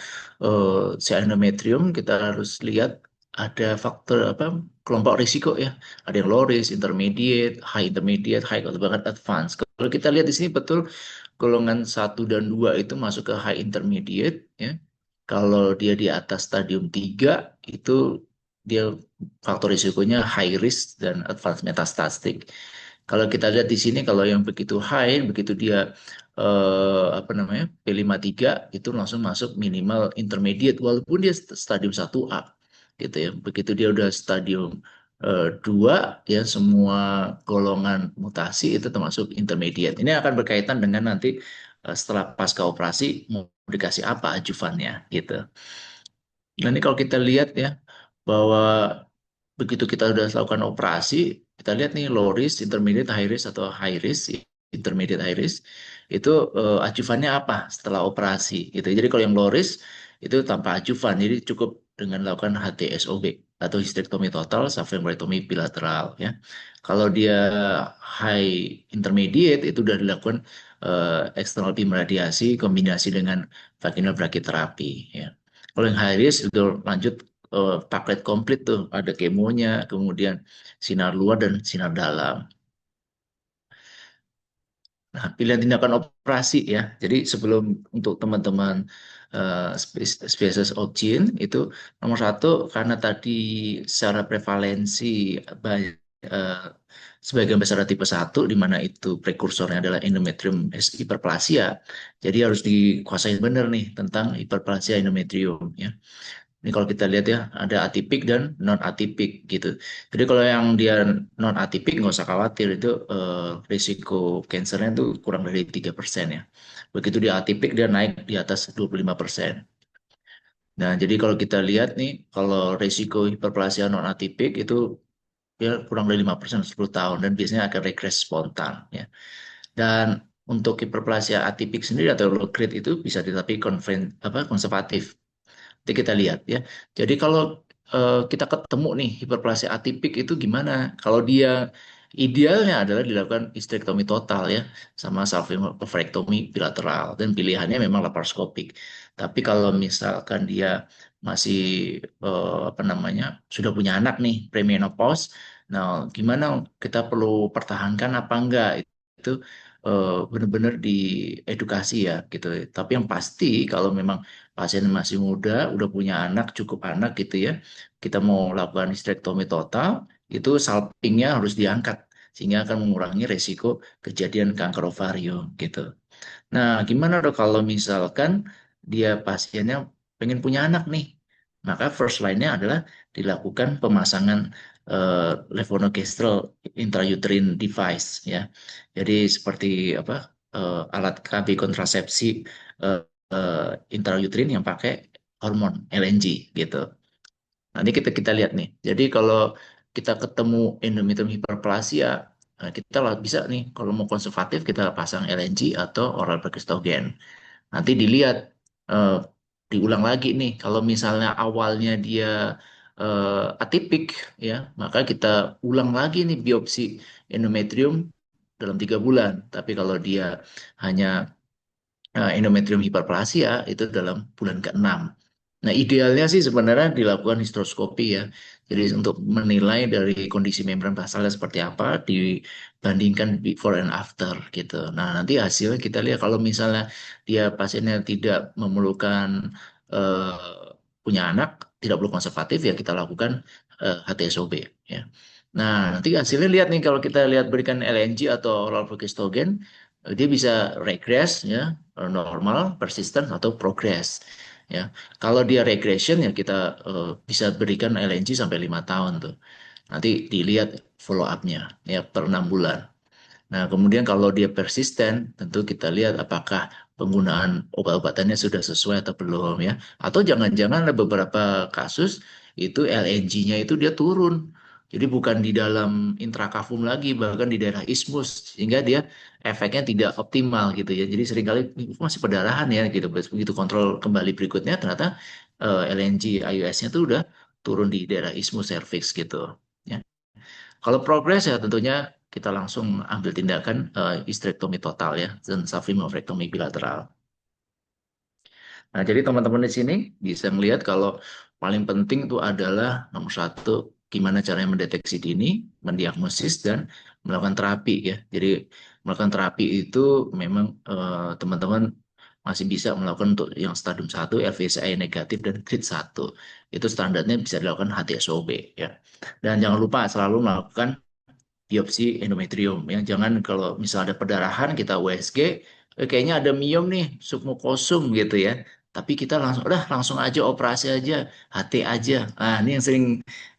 si endometrium, kita harus lihat ada faktor apa kelompok risiko ya. Ada yang low risk, intermediate, high atau bahkan advance. Kalau kita lihat di sini betul golongan 1 dan 2 itu masuk ke high intermediate ya. Kalau dia di atas stadium 3 itu dia faktor risikonya high risk dan advanced metastatic. Kalau kita lihat di sini kalau yang begitu high, begitu dia apa namanya P53 itu langsung masuk minimal intermediate walaupun dia stadium 1A gitu ya. Begitu dia udah stadium 2 ya semua golongan mutasi itu termasuk intermediate. Ini akan berkaitan dengan nanti setelah pasca operasi mau dikasih apa ajuvannya gitu. Nah ini kalau kita lihat ya bahwa begitu kita sudah lakukan operasi, kita lihat nih low risk, intermediate, high risk atau high risk, intermediate, high risk itu ajuvannya apa setelah operasi gitu. Jadi kalau yang low risk itu tanpa ajuvan, jadi cukup dengan lakukan HTSOB atau hysterectomy total, saphenectomy bilateral ya. Kalau dia high intermediate itu sudah dilakukan external beam radiasi kombinasi dengan vaginal brachytherapy ya. Kalau yang high risk itu lanjut paket komplit tuh ada kemonya, kemudian sinar luar dan sinar dalam. Nah, pilihan tindakan operasi ya. Jadi sebelum untuk teman-teman spesies Ogin itu nomor 1 karena tadi secara prevalensi banyak, sebagian besar tipe 1 di mana itu prekursornya adalah endometrium hiperplasia. Jadi harus dikuasain benar nih tentang hiperplasia endometrium ya. Ini kalau kita lihat ya, ada atipik dan non atipik gitu. Jadi kalau yang dia non atipik nggak usah khawatir, itu risiko kansernya itu kurang dari 3% ya. Begitu dia atipik dia naik di atas 25%. Nah, jadi kalau kita lihat nih, kalau risiko hiperplasia non atipik itu ya kurang dari 5% 10 tahun dan biasanya akan regres spontan ya. Dan untuk hiperplasia atipik sendiri atau low grade itu bisa tetapi konservatif. Jadi kita lihat ya. Jadi kalau kita ketemu nih hiperplasia atipik itu gimana? Kalau dia idealnya adalah dilakukan histerektomi total ya, sama salpingoverektomi bilateral dan pilihannya memang laparoskopik. Tapi kalau misalkan dia masih apa namanya sudah punya anak nih premenopause, nah gimana kita perlu pertahankan apa enggak itu benar-benar diedukasi ya gitu. Tapi yang pasti kalau memang pasien masih muda, udah punya anak, cukup anak gitu ya, kita mau lakukan histerektomi total, itu salpingnya harus diangkat, sehingga akan mengurangi resiko kejadian kanker ovarium gitu. Nah, gimana dok kalau misalkan dia pasiennya pengen punya anak nih? Maka first line-nya adalah dilakukan pemasangan levonorgestrel intrauterine device ya. Jadi seperti apa alat KB kontrasepsi intrauterine yang pakai hormon LNG gitu. Nanti kita lihat nih. Jadi kalau kita ketemu endometrium hiperplasia, kita bisa nih kalau mau konservatif kita pasang LNG atau oral progestogen. Nanti dilihat eh, diulang lagi nih. Kalau misalnya awalnya dia atipik ya, maka kita ulang lagi nih biopsi endometrium dalam 3 bulan. Tapi kalau dia hanya endometrium hiperplasia itu dalam bulan ke-6. Nah, idealnya sih sebenarnya dilakukan histeroskopi ya. Jadi untuk menilai dari kondisi membran basalnya seperti apa dibandingkan before and after gitu. Nah, nanti hasilnya kita lihat kalau misalnya dia pasiennya tidak memerlukan punya anak, tidak perlu konservatif ya kita lakukan HTSOB ya. Nah, nanti hasilnya lihat nih kalau kita lihat berikan LNG atau oral progestogen, dia bisa regress ya, normal, persisten atau progress ya. Kalau dia regression ya kita bisa berikan LNG sampai 5 tahun tuh. Nanti dilihat follow up-nya ya per 6 bulan. Nah, kemudian kalau dia persisten, tentu kita lihat apakah penggunaan obat-obatannya sudah sesuai atau belum ya. Atau jangan-jangan ada beberapa kasus itu LNG-nya itu dia turun. Jadi bukan di dalam intrakafum lagi, bahkan di daerah ismus, sehingga dia efeknya tidak optimal gitu ya. Jadi seringkali masih perdarahan ya gitu. Begitu kontrol kembali berikutnya, ternyata LNG IUS-nya itu udah turun di daerah ismus cervix gitu. Ya. Kalau progres ya tentunya kita langsung ambil tindakan histerektomi total ya dan salpingoverektomi bilateral. Nah, jadi teman-teman di sini bisa melihat kalau paling penting itu adalah nomor satu gimana caranya mendeteksi dini, mendiagnosis dan melakukan terapi ya. Jadi melakukan terapi itu memang teman-teman masih bisa melakukan untuk yang stadium 1 LVCI negatif dan grade 1. Itu standarnya bisa dilakukan HTSOB ya. Dan jangan lupa selalu melakukan biopsi endometrium ya. Jangan kalau misal ada perdarahan kita USG, kayaknya ada miom nih, submukosum gitu ya. Tapi kita langsung aja operasi aja, HT aja. Nah, ini yang sering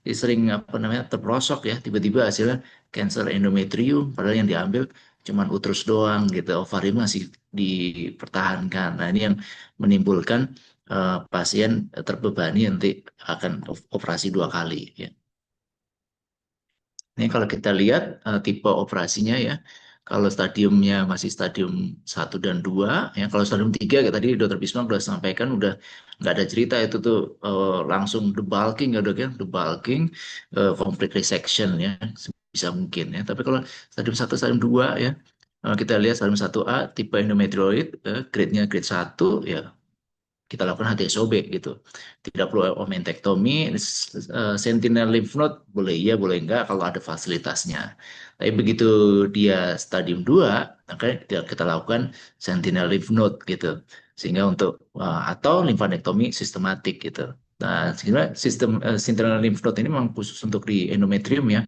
sering apa namanya terprosok ya, tiba-tiba hasilnya kanker endometrium padahal yang diambil cuman uterus doang gitu, ovarium masih dipertahankan. Nah, ini yang menimbulkan pasien terbebani nanti akan operasi 2 kali ya. Ini kalau kita lihat tipe operasinya ya, kalau stadiumnya masih stadium 1 dan 2, ya kalau stadium 3 kayak tadi Dokter Bisma sudah sampaikan udah nggak ada cerita itu tuh langsung debulking ya dok ya, debulking, complete resection ya, bisa mungkin ya. Tapi kalau stadium 1, stadium 2 ya, kita lihat stadium 1A tipe endometrioid, grade-nya grade 1 ya kita lakukan HTSOB gitu. Tidak perlu omentektomi, sentinel lymph node boleh iya boleh enggak kalau ada fasilitasnya. Tapi begitu dia stadium 2, maka kita lakukan sentinel lymph node gitu. Sehingga untuk atau limfanektomi sistematik gitu. Nah, sebenarnya sistem sentinel lymph node ini memang khusus untuk di endometrium ya.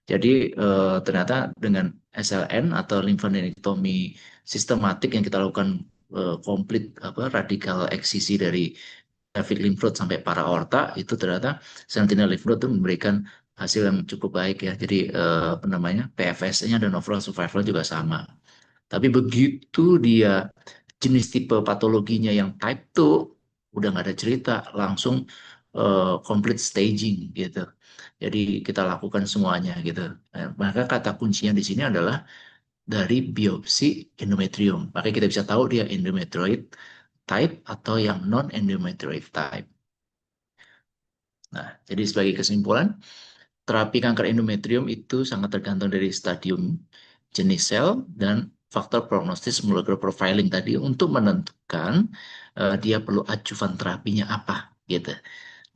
Jadi ternyata dengan SLN atau limfanektomi sistematik yang kita lakukan komplit radikal eksisi dari synovial lymph node sampai para-aorta, itu ternyata sentinel lymph node itu memberikan hasil yang cukup baik ya. Jadi apa namanya, PFS-nya dan overall survival juga sama. Tapi begitu dia jenis tipe patologinya yang type 2, udah nggak ada cerita, langsung complete staging gitu. Jadi kita lakukan semuanya gitu. Nah, maka kata kuncinya di sini adalah dari biopsi endometrium. Maka kita bisa tahu dia endometrioid type atau yang non endometrioid type. Nah, jadi sebagai kesimpulan, terapi kanker endometrium itu sangat tergantung dari stadium, jenis sel, dan faktor prognostis molecular profiling tadi untuk menentukan dia perlu ajuvan terapinya apa gitu.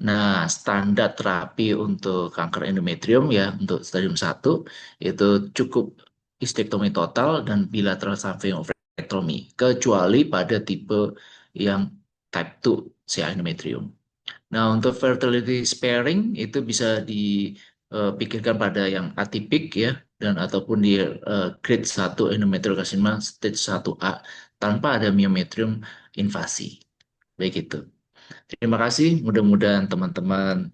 Nah, standar terapi untuk kanker endometrium ya untuk stadium 1 itu cukup histektomi total dan bilateral salpingoprectomy kecuali pada tipe yang type 2 si endometrium. Nah, untuk fertility sparing itu bisa dipikirkan pada yang atipik ya dan ataupun di grade 1 endometrial carcinoma stage 1A tanpa ada myometrium invasi. Baik itu. Terima kasih. Mudah-mudahan teman-teman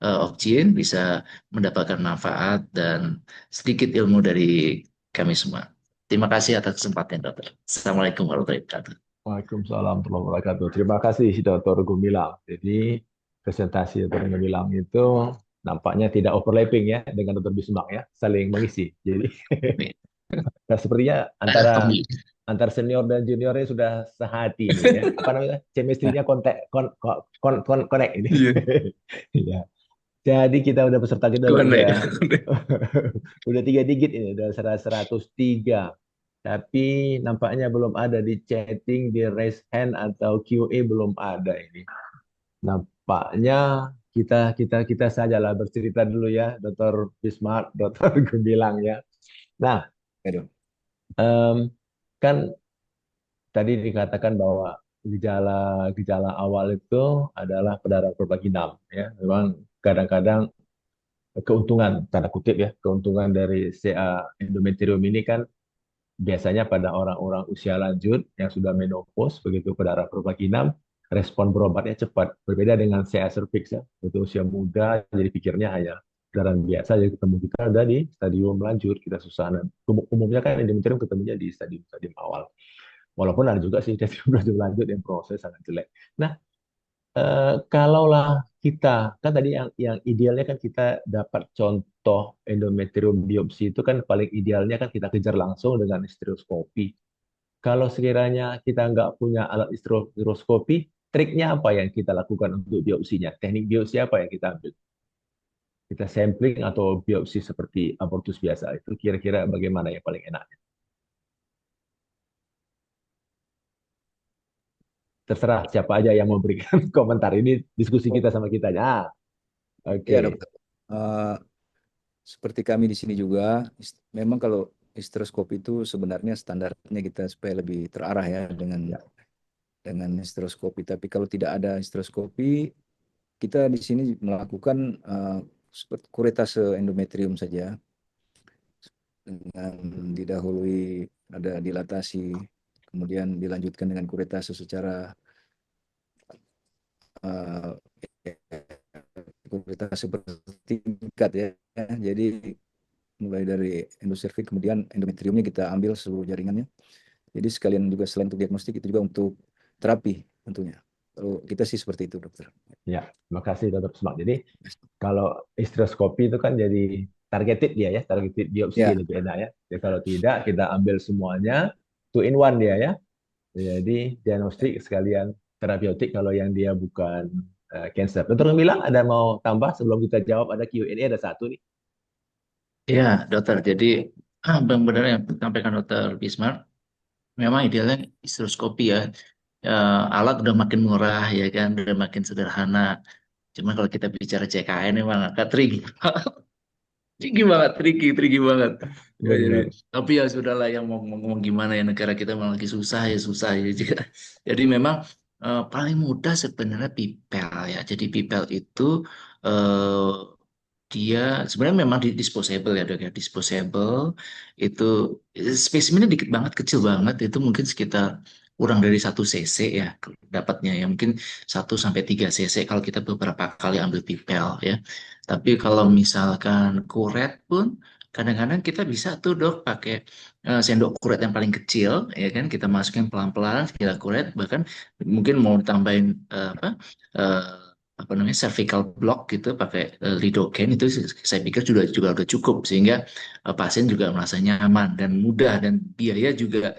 Okjin bisa mendapatkan manfaat dan sedikit ilmu dari kami semua. Terima kasih atas kesempatan, Dokter. Assalamualaikum warahmatullahi wabarakatuh. Waalaikumsalam warahmatullahi wabarakatuh. Terima kasih Dr. Gumilang. Jadi presentasi Dr. Gumilang itu nampaknya tidak overlapping ya dengan Dr. Bismarck ya, saling mengisi. Jadi nah, sepertinya antara senior dan juniornya sudah sehati ini ya. Apa namanya? Chemistry-nya connect ini. Ya. Jadi kita udah peserta kita udah 3 digit ini, udah 103. Tapi nampaknya belum ada di chatting, di raise hand atau QA belum ada ini. Nampaknya kita sajalah bercerita dulu ya, Dr. Bismarck, Dr. Gumilang ya. Nah, kan tadi dikatakan bahwa gejala awal itu adalah perdarahan bervaginal ya. Memang kadang-kadang keuntungan tanda kutip ya, keuntungan dari CA endometrium ini kan biasanya pada orang-orang usia lanjut yang sudah menopause, begitu perdarahan bervaginal, respon berobatnya cepat. Berbeda dengan CA cervix ya, itu usia muda, jadi pikirnya hanya perdarahan biasa, jadi ketemu kita udah di stadium lanjut, kita susah. Umumnya kan endometrium ketemunya di stadium awal. Walaupun ada juga sih stadium lanjut yang proses sangat jelek. Nah, kalaulah kita kan tadi yang idealnya kan kita dapat contoh endometrium biopsi itu kan paling idealnya kan kita kejar langsung dengan histeroskopi. Kalau sekiranya kita nggak punya alat histeroskopi, triknya apa yang kita lakukan untuk biopsinya? Teknik biopsi apa yang kita ambil? Kita sampling atau biopsi seperti abortus biasa itu kira-kira bagaimana yang paling enak? Terserah siapa aja yang mau berikan komentar. Ini diskusi kita sama kita. Ah, oke. Ya, Dokter. Seperti kami di sini juga, memang kalau histeroskopi itu sebenarnya standarnya kita supaya lebih terarah ya dengan histeroskopi. Tapi kalau tidak ada histeroskopi, kita di sini melakukan kuretase endometrium saja dengan didahului ada dilatasi, kemudian dilanjutkan dengan kuretase secara kuretase bertingkat ya. Jadi mulai dari endoservix kemudian endometriumnya kita ambil seluruh jaringannya. Jadi sekalian juga selain untuk diagnostik itu juga untuk terapi tentunya. Kalau kita sih seperti itu, Dokter. Ya, terima kasih Dr. Bismarck. Jadi kalau histeroskopi itu kan jadi targeted dia ya, targeted biopsi lebih enak ya. Jadi kalau tidak kita ambil semuanya 2 in 1 dia ya. Jadi diagnostik sekalian terapeutik kalau yang dia bukan cancer. Dokter bilang ada mau tambah sebelum kita jawab, ada Q&A ada satu nih. Ya, Dokter. Jadi benar yang disampaikan Dokter Bismarck, memang idealnya histeroskopi ya. Alat udah makin murah ya kan, udah makin sederhana. Cuma kalau kita bicara CKN memang agak tricky banget. Ya, jadi, tapi ya sudahlah yang mau ngomong gimana ya, negara kita memang lagi susah ya Jadi memang paling mudah sebenarnya pipel ya. Jadi pipel itu dia sebenarnya memang disposable ya Dok ya. Disposable itu spesimennya dikit banget, kecil banget, itu mungkin sekitar kurang dari 1 cc ya dapatnya ya, mungkin 1 sampai 3 cc kalau kita beberapa kali ambil pipel ya. Tapi kalau misalkan kuret pun kadang-kadang kita bisa tuh dok pakai sendok kuret yang paling kecil ya kan, kita masukin pelan-pelan kita kuret, bahkan mungkin mau tambahin apa namanya cervical block gitu pakai lidocaine, itu saya pikir juga udah cukup, sehingga pasien juga merasa nyaman dan mudah, dan biaya juga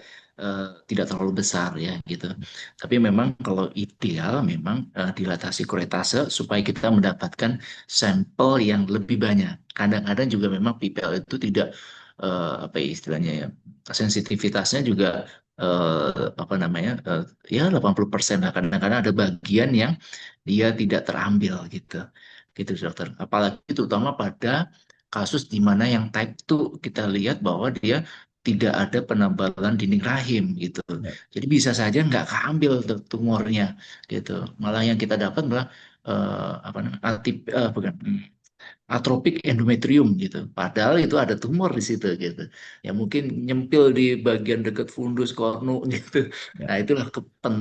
tidak terlalu besar ya gitu. Tapi memang kalau ideal memang dilatasi kuretase supaya kita mendapatkan sampel yang lebih banyak. Kadang-kadang juga memang PPL itu tidak apa ya istilahnya ya, sensitivitasnya juga apa namanya ya 80% lah. Kadang-kadang ada bagian yang dia tidak terambil gitu. Gitu dokter. Apalagi terutama pada kasus di mana yang type 2 kita lihat bahwa dia tidak ada penebalan dinding rahim gitu. Ya. Jadi bisa saja nggak keambil tuh tumornya gitu. Malah yang kita dapat malah apa namanya bukan atropik endometrium gitu. Padahal itu ada tumor di situ gitu. Ya mungkin nyempil di bagian dekat fundus kornu gitu. Ya. Nah, itulah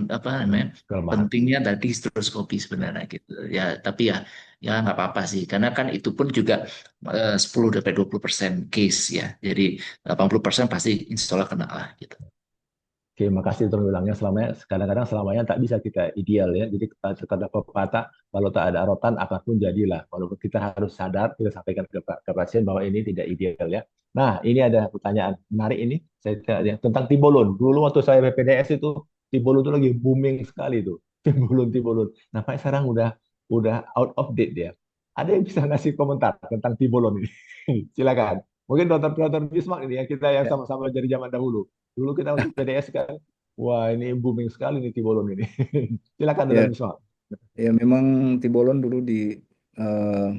apa namanya? Kelemahan. Pentingnya tadi histeroskopi sebenarnya gitu. Ya, tapi ya nggak apa-apa sih, karena kan itu pun juga 10-20% case ya. Jadi 80% pasti insya Allah kena lah gitu. Oke, makasih untuk bilangnya. Kadang-kadang selamanya tak bisa kita ideal ya. Jadi kata pepatah, kalau tak ada rotan apapun jadilah. Walaupun kita harus sadar, kita sampaikan ke pasien bahwa ini tidak ideal ya. Nah, ini ada pertanyaan menarik ini. Saya tanya tentang tibolon. Dulu waktu saya PPDS itu tibolon itu lagi booming sekali tuh. Tibolon. Nampaknya sekarang udah out of date dia. Ada yang bisa ngasih komentar tentang tibolon ini? Silakan. Mungkin dokter Bismarck ini ya, kita yang Ya, sama-sama dari zaman dahulu. Dulu kita waktu PDS kan, wah ini booming sekali nih tibolon ini. Silakan ya, Dr. Bisma. ya memang tibolon dulu eh,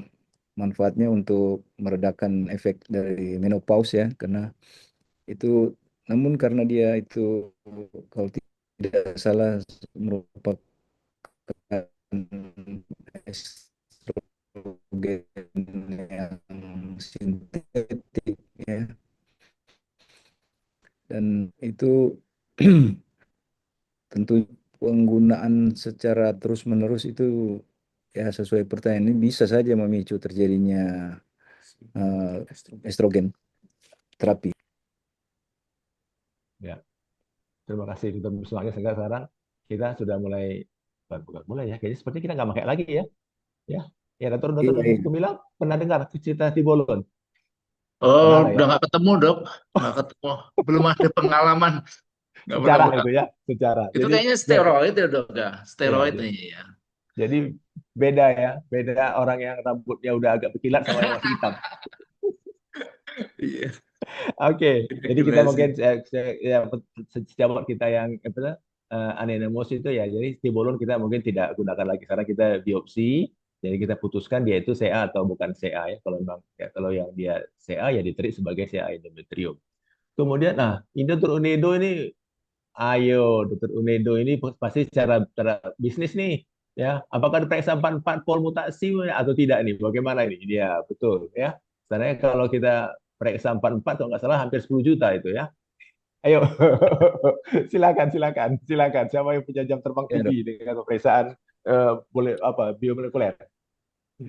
manfaatnya untuk meredakan efek dari menopause ya, karena itu, namun karena dia itu kalau tidak salah merupakan estrogen yang sintetik ya, dan itu tentu penggunaan secara terus-menerus itu ya sesuai pertanyaan ini bisa saja memicu terjadinya estrogen terapi. Ya, terima kasih Dr. Bisma. Sekarang kita sudah bukan mulai ya. Kayaknya seperti kita nggak pakai lagi ya. Ya, ya dokter Iya, iya. Gumilang pernah dengar cerita tibolon? Oh, Pernah lah udah ya. nggak ketemu dok, nggak ketemu, belum ada pengalaman, nggak pernah Sejarah pernah. itu ya, sejarah. Itu Jadi kayaknya steroid ya dok ya, ya, steroid nih ya. jadi beda ya, beda orang yang rambutnya udah agak berkilat sama yang masih hitam. Iya, Oke, jadi kita gila sih. mungkin ya, sejawat kita yang anemosis itu ya, jadi tibolon kita mungkin tidak gunakan lagi karena kita biopsi, jadi kita putuskan dia itu CA atau bukan CA ya. Kalau memang ya, kalau yang dia CA ya diterik sebagai CA endometrium. Kemudian, nah, Dr. Unedo ini, ayo Dr. Unedo ini pasti secara bisnis nih, ya. Apakah diperiksa 44 pol mutasi atau tidak nih? Bagaimana ini? Ya, betul ya. Sebenarnya kalau kita periksa 44 kalau nggak salah hampir 10 juta itu ya. Ayo, silakan. Siapa yang punya jam terbang Ya, tinggi dok. dengan pemeriksaan boleh apa biomolekuler?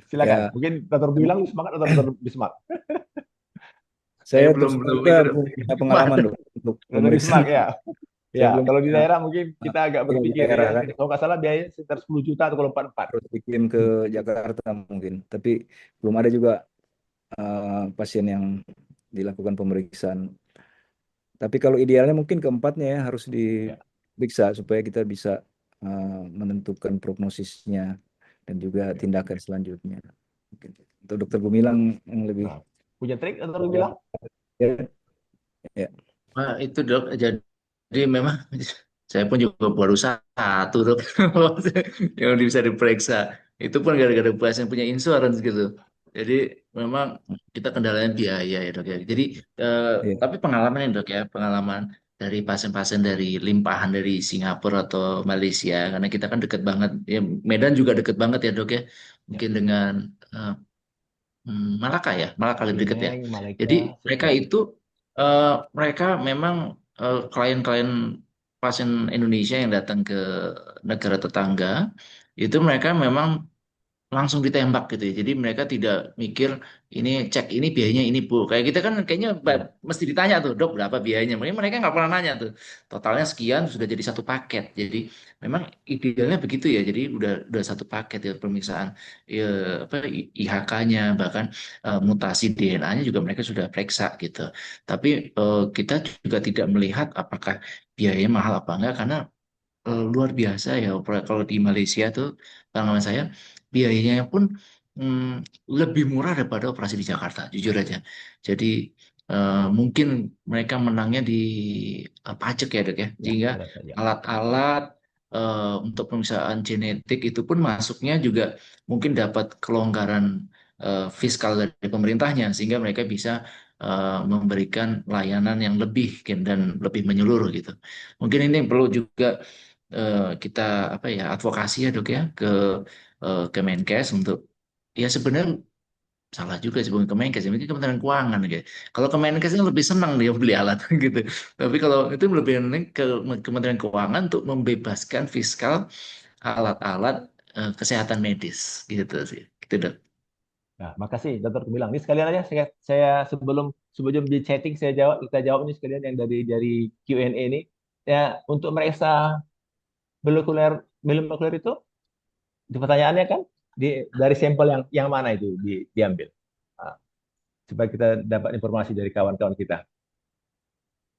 Silakan. Ya, Mungkin Dr. bilang semangat atau Dr. Bismarck? Saya saya belum terus belum terang ini punya pengalaman dok untuk Dr. pemeriksaan. Bismarck ya. Saya Ya, belum kalau di pernah daerah mungkin kita agak ya, di berpikir daerah ya. kan Kalau nggak salah biayanya sekitar 10 juta atau kalau 44. harus dikirim ke Jakarta mungkin, tapi belum ada juga pasien yang dilakukan pemeriksaan. Tapi kalau idealnya mungkin keempatnya ya harus Ya. diperiksa supaya kita bisa menentukan prognosisnya dan juga Oke. tindakan selanjutnya. Mungkin. Untuk Dokter Gumilang yang lebih Nah, punya trik Dr. bilang? ya, ya, Wah, itu dok, jadi memang saya pun juga baru satu dok yang bisa diperiksa. Itu pun gara-gara pasien punya insurance gitu. Jadi memang kita kendalanya biaya ya dok ya. Jadi ya, tapi pengalaman ya dok ya, pengalaman dari pasien-pasien dari limpahan dari Singapura atau Malaysia, karena kita kan deket banget. Ya Medan juga deket banget ya dok ya. Ya. Mungkin dengan Malaka ya, Malaka lebih dekat ya. Penang, Malaka, Jadi mereka ya. itu mereka memang klien-klien pasien Indonesia yang datang ke negara tetangga, itu mereka memang langsung ditembak gitu ya. Jadi mereka tidak mikir ini cek ini biayanya ini Bu. Kayak kita kan kayaknya Ya, mesti ditanya tuh dok berapa biayanya. Mereka nggak pernah nanya tuh. Totalnya sekian sudah jadi satu paket. Jadi memang idealnya begitu ya. Jadi udah satu paket ya pemeriksaan ya, apa IHK-nya bahkan mutasi DNA-nya juga mereka sudah periksa gitu. Tapi kita juga tidak melihat apakah biayanya mahal apa enggak karena luar biasa ya kalau di Malaysia tuh pengalaman saya biayanya pun lebih murah daripada operasi di Jakarta jujur aja jadi mungkin mereka menangnya di pajak ya dok ya ya, sehingga ada saja. alat-alat untuk pemeriksaan genetik itu pun masuknya juga mungkin dapat kelonggaran fiskal dari pemerintahnya sehingga mereka bisa memberikan layanan yang lebih dan lebih menyeluruh gitu mungkin ini perlu juga kita apa ya advokasi ya dok ya Kemenkes untuk ya sebenarnya salah juga sih bukan Kemenkes ini Kementerian Keuangan gitu. Kalau Kemenkes ini lebih senang dia beli alat gitu. Tapi kalau itu lebih senang ke Kementerian Keuangan untuk membebaskan fiskal alat-alat kesehatan medis gitu sih. Gitu dok. Nah, makasih Dokter Gemilang. Ini sekalian aja saya sebelum di chatting kita jawab ini sekalian yang dari Q&A ini. Ya, untuk mereka molekuler molekuler itu di pertanyaannya kan dari sampel yang mana itu diambil. Nah, supaya kita dapat informasi dari kawan-kawan kita.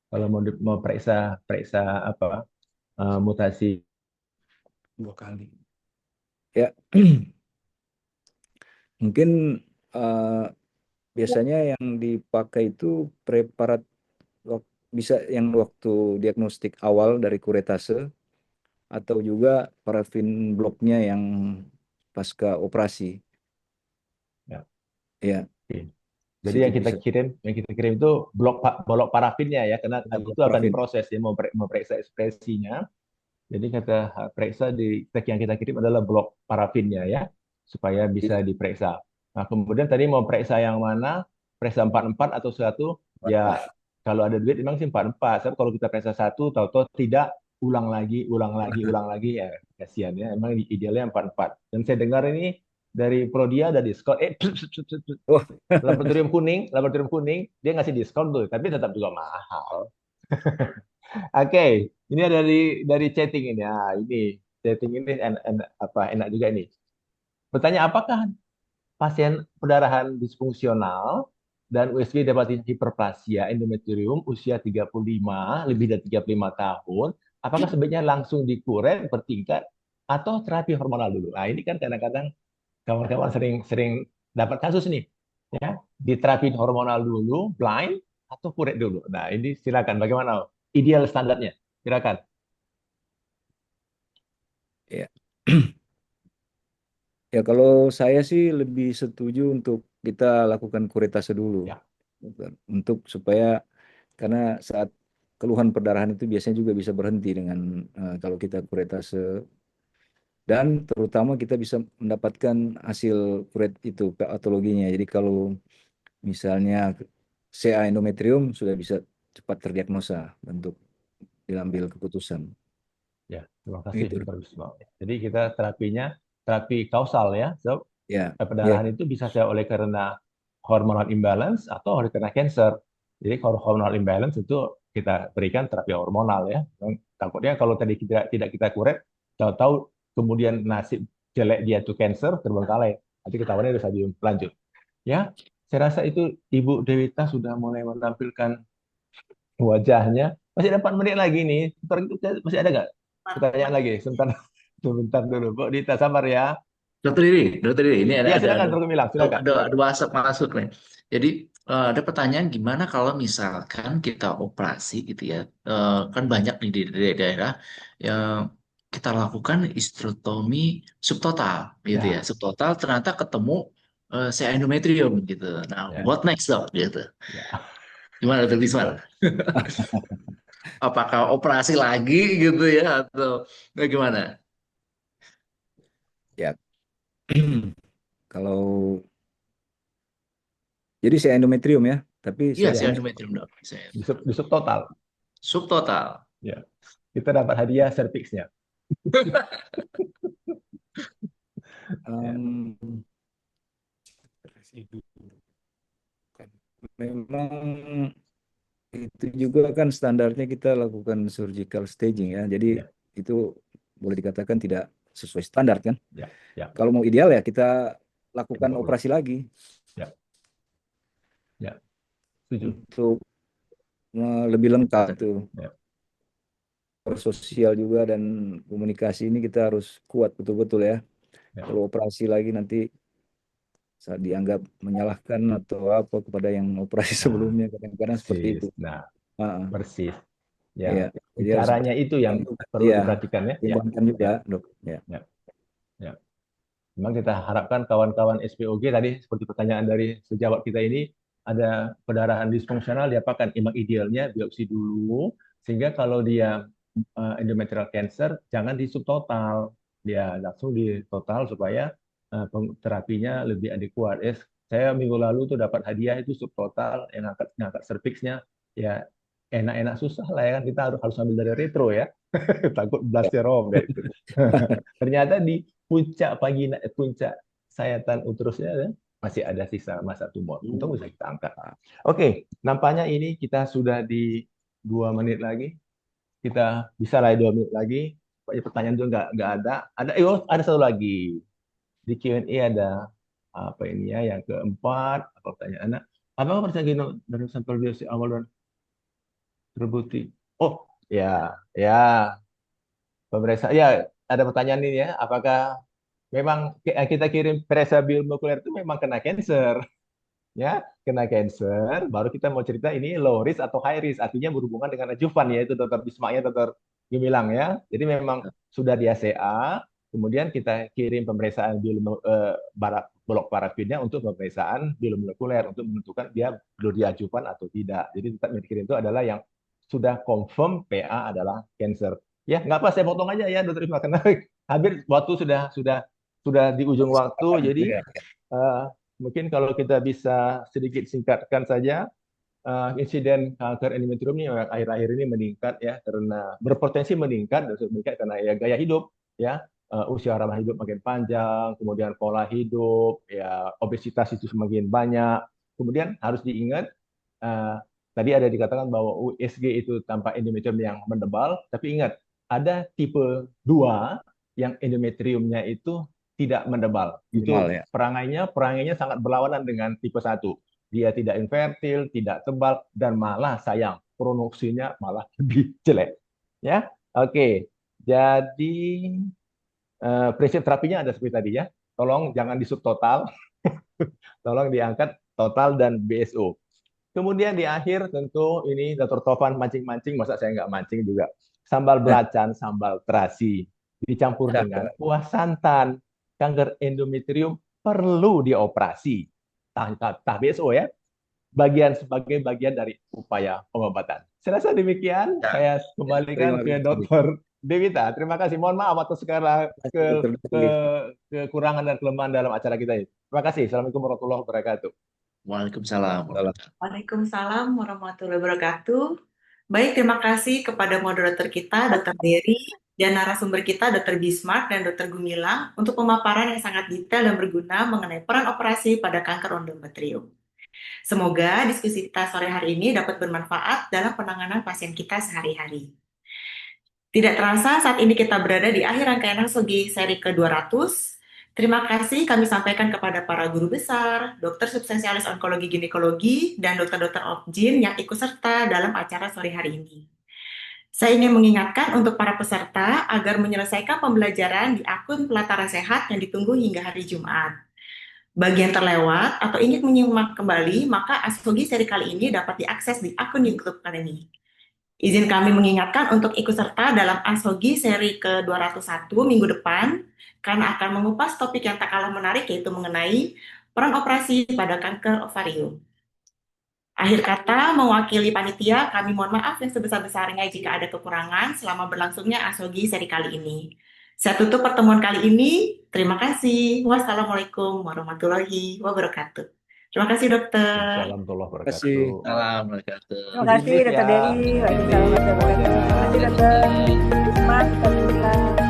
Kalau mau periksa periksa apa mutasi. 2 kali. Ya, mungkin biasanya yang dipakai itu preparat bisa yang waktu diagnostik awal dari kuretase atau juga parafin bloknya yang pasca operasi. Ya. Ya, Oke. Jadi situ yang kita bisa kirim itu blok parafinnya ya, karena ada habis blok itu akan parafin. diproses ya, mau periksa ekspresinya. Jadi kita periksa yang kita kirim adalah blok parafinnya ya, supaya bisa Iya, diperiksa. Nah, kemudian tadi mau periksa yang mana? Periksa 44 atau satu? Ya, 44. kalau ada duit memang sih 44. Tapi kalau kita periksa satu, tahu-tahu tidak, ulang lagi, ya kasihan ya. Emang idealnya 44. Dan saya dengar ini dari Prodia ada diskon. Oh, Laboratorium kuning, dia ngasih diskon tuh, tapi tetap juga mahal. Oke, ini ada dari chatting ini. Ah, ini chatting ini enak juga ini. Bertanya, apakah pasien perdarahan disfungsional dan USG dapat hiperplasia endometrium usia 35, lebih dari 35 tahun, apakah sebaiknya langsung dikuret bertingkat atau terapi hormonal dulu? Nah, ini kan kadang-kadang kawan-kawan sering dapat kasus nih, ya, di terapi hormonal dulu, blind atau kuret dulu. Nah, ini silakan bagaimana ideal standarnya? Silakan. ya. Ya, kalau saya sih lebih setuju untuk kita lakukan kuretase dulu. Ya. Untuk supaya karena saat keluhan perdarahan itu biasanya juga bisa berhenti dengan kalau kita kuretase dan terutama kita bisa mendapatkan hasil kuret itu patologinya. Jadi kalau misalnya CA endometrium sudah bisa cepat terdiagnosa untuk diambil keputusan. Ya, terima kasih Itu. Dr. Wisma. Jadi kita terapi kausal ya. So, Ya, ya, perdarahan itu bisa saja oleh karena hormonal imbalance atau oleh karena cancer. Jadi kalau hormonal imbalance itu kita berikan terapi hormonal ya. Takutnya kalau tadi tidak kita kuret, tahu-tahu kemudian nasib jelek dia itu cancer terbengkalai. Nanti ketahuannya ada stadium lanjut. Ya, saya rasa itu Ibu Dewita sudah mulai menampilkan wajahnya. Masih ada 4 menit lagi nih. Masih ada nggak pertanyaan lagi? Sebentar, sebentar dulu. Bu Dita, sabar ya. Dokter Diri, ini Ya, silakan, Dr. Milang, silakan. ada WhatsApp masuk nih. Jadi ada pertanyaan gimana kalau misalkan kita operasi gitu ya, kan banyak nih di daerah yang kita lakukan histerotomi subtotal gitu ya, Ya, subtotal ternyata ketemu si endometrium gitu. Nah, ya, what next dok gitu? ya. Gimana dokter Bismar? Apakah operasi lagi gitu ya atau bagaimana? ya. Kalau jadi saya endometrium ya, tapi Iya saya si Ya, punya endometrium dok. di subtotal. Subtotal. Ya. kita dapat hadiah cervix-nya. Ya. Em, memang itu juga kan standarnya kita lakukan surgical staging ya. Jadi Ya. itu boleh dikatakan tidak sesuai standar kan. Ya, ya. Kalau mau ideal ya kita lakukan Coba ulang. operasi lagi Ya, setuju. untuk lebih lengkap tuh. Ya. Sosial juga dan komunikasi ini kita harus kuat betul-betul ya. Ya. Kalau operasi lagi nanti saat dianggap menyalahkan atau apa kepada yang operasi sebelumnya, kadang-kadang seperti itu. Persis. Nah, Ah, persis. iya. Ya, Jadi harus caranya itu yang perlu Iya, diperhatikan ya. Ya. timbangkan juga, Dok. Ya. Ya. Memang kita harapkan kawan-kawan SPOG tadi seperti pertanyaan dari sejawat kita ini ada perdarahan disfungsional diapakan? Memang idealnya biopsi dulu sehingga kalau dia endometrial cancer jangan di subtotal, dia langsung di total supaya terapinya lebih adekuat. Saya minggu lalu tuh dapat hadiah itu subtotal yang ngangkat cervixnya ya enak-enak susah lah ya kan kita harus ambil dari retro ya takut blasterom kayak gitu. Ternyata di puncak sayatan uterusnya ya, masih ada sisa massa tumor. Untung bisa kita angkat. Oke, nampaknya ini kita sudah di 2 menit lagi. Kita bisa lah 2 menit lagi. Pertanyaan itu nggak ada. Ada satu lagi. Di Q&A ada apa ini ya yang keempat apa pertanyaannya? Apakah percaya dari sampel biopsi awal dan terbukti? Oh, ya, pemeriksa. Ya, ada pertanyaan ini ya. Apakah memang kita kirim periksa biomolekuler itu memang kena cancer? Ya, kena cancer. Baru kita mau cerita ini low risk atau high risk. Artinya berhubungan dengan adjuvan ya itu Dr. Bisma-nya Dr. Gemilang ya. Jadi memang sudah di ACA. Kemudian kita kirim pemeriksaan blok parafinnya untuk pemeriksaan biomolekuler untuk menentukan dia perlu diajukan atau tidak. Jadi kita kirim itu adalah yang sudah confirm PA adalah cancer. Ya, nggak apa saya potong aja ya, Dokter Isma karena hampir waktu sudah di ujung waktu. Jadi mungkin kalau kita bisa sedikit singkatkan saja, insiden kanker endometrium ini akhir-akhir ini meningkat ya karena berpotensi meningkat karena ya gaya hidup ya. Usia harapan hidup makin panjang, kemudian pola hidup, ya obesitas itu semakin banyak. Kemudian harus diingat, tadi ada dikatakan bahwa USG itu tanpa endometrium yang mendebal, tapi ingat, ada tipe 2 yang endometriumnya itu tidak mendebal. Itu Minimal, ya. perangainya sangat berlawanan dengan tipe 1. Dia tidak infertil, tidak tebal, dan malah sayang, prognosinya malah lebih jelek. Ya, oke. Jadi prinsip terapinya ada seperti tadi ya. Tolong jangan di subtotal, tolong diangkat total dan BSO. Kemudian di akhir tentu ini Dr. Tovan mancing-mancing, masa saya nggak mancing juga. Sambal belacan, sambal terasi, dicampur dengan kuah santan. Kanker endometrium perlu dioperasi. Tah BSO ya, sebagai bagian dari upaya pengobatan. Saya rasa demikian. Saya kembalikan ke Dr. Dewita. Terima kasih. Mohon maaf atas segala kekurangan dan kelemahan dalam acara kita ini. Terima kasih. Assalamualaikum warahmatullahi wabarakatuh. Waalaikumsalam. Waalaikumsalam warahmatullahi wabarakatuh. Baik, terima kasih kepada moderator kita, Dr. Dery, dan narasumber kita, Dr. Bismarck dan Dr. Gumilang, untuk pemaparan yang sangat detail dan berguna mengenai peran operasi pada kanker endometrium. Semoga diskusi kita sore hari ini dapat bermanfaat dalam penanganan pasien kita sehari-hari. Tidak terasa saat ini kita berada di akhir rangkaian Hasogi seri ke-200. Terima kasih kami sampaikan kepada para guru besar, dokter subspesialis onkologi ginekologi, dan dokter-dokter obgyn yang ikut serta dalam acara sore hari ini. Saya ingin mengingatkan untuk para peserta agar menyelesaikan pembelajaran di akun Pelataran Sehat yang ditunggu hingga hari Jumat. Bagi yang terlewat atau ingin menyimak kembali, maka Hasogi seri kali ini dapat diakses di akun YouTube Academy. Izin kami mengingatkan untuk ikut serta dalam Hasogi seri ke-201 minggu depan, karena akan mengupas topik yang tak kalah menarik, yaitu mengenai peran operasi pada kanker ovarium. Akhir kata, mewakili panitia, kami mohon maaf yang sebesar-besarnya jika ada kekurangan selama berlangsungnya Hasogi seri kali ini. Saya tutup pertemuan kali ini. Terima kasih. Wassalamualaikum warahmatullahi wabarakatuh. Terima kasih dokter. Assalamualaikum warahmatullahi Terima kasih. wabarakatuh. Salam wabarakatuh. Terima kasih Bisnis Dr. ya. Dewi. Waalaikumsalam warahmatullahi wabarakatuh. Terima kasih Dr. Isma, Dr. Nila.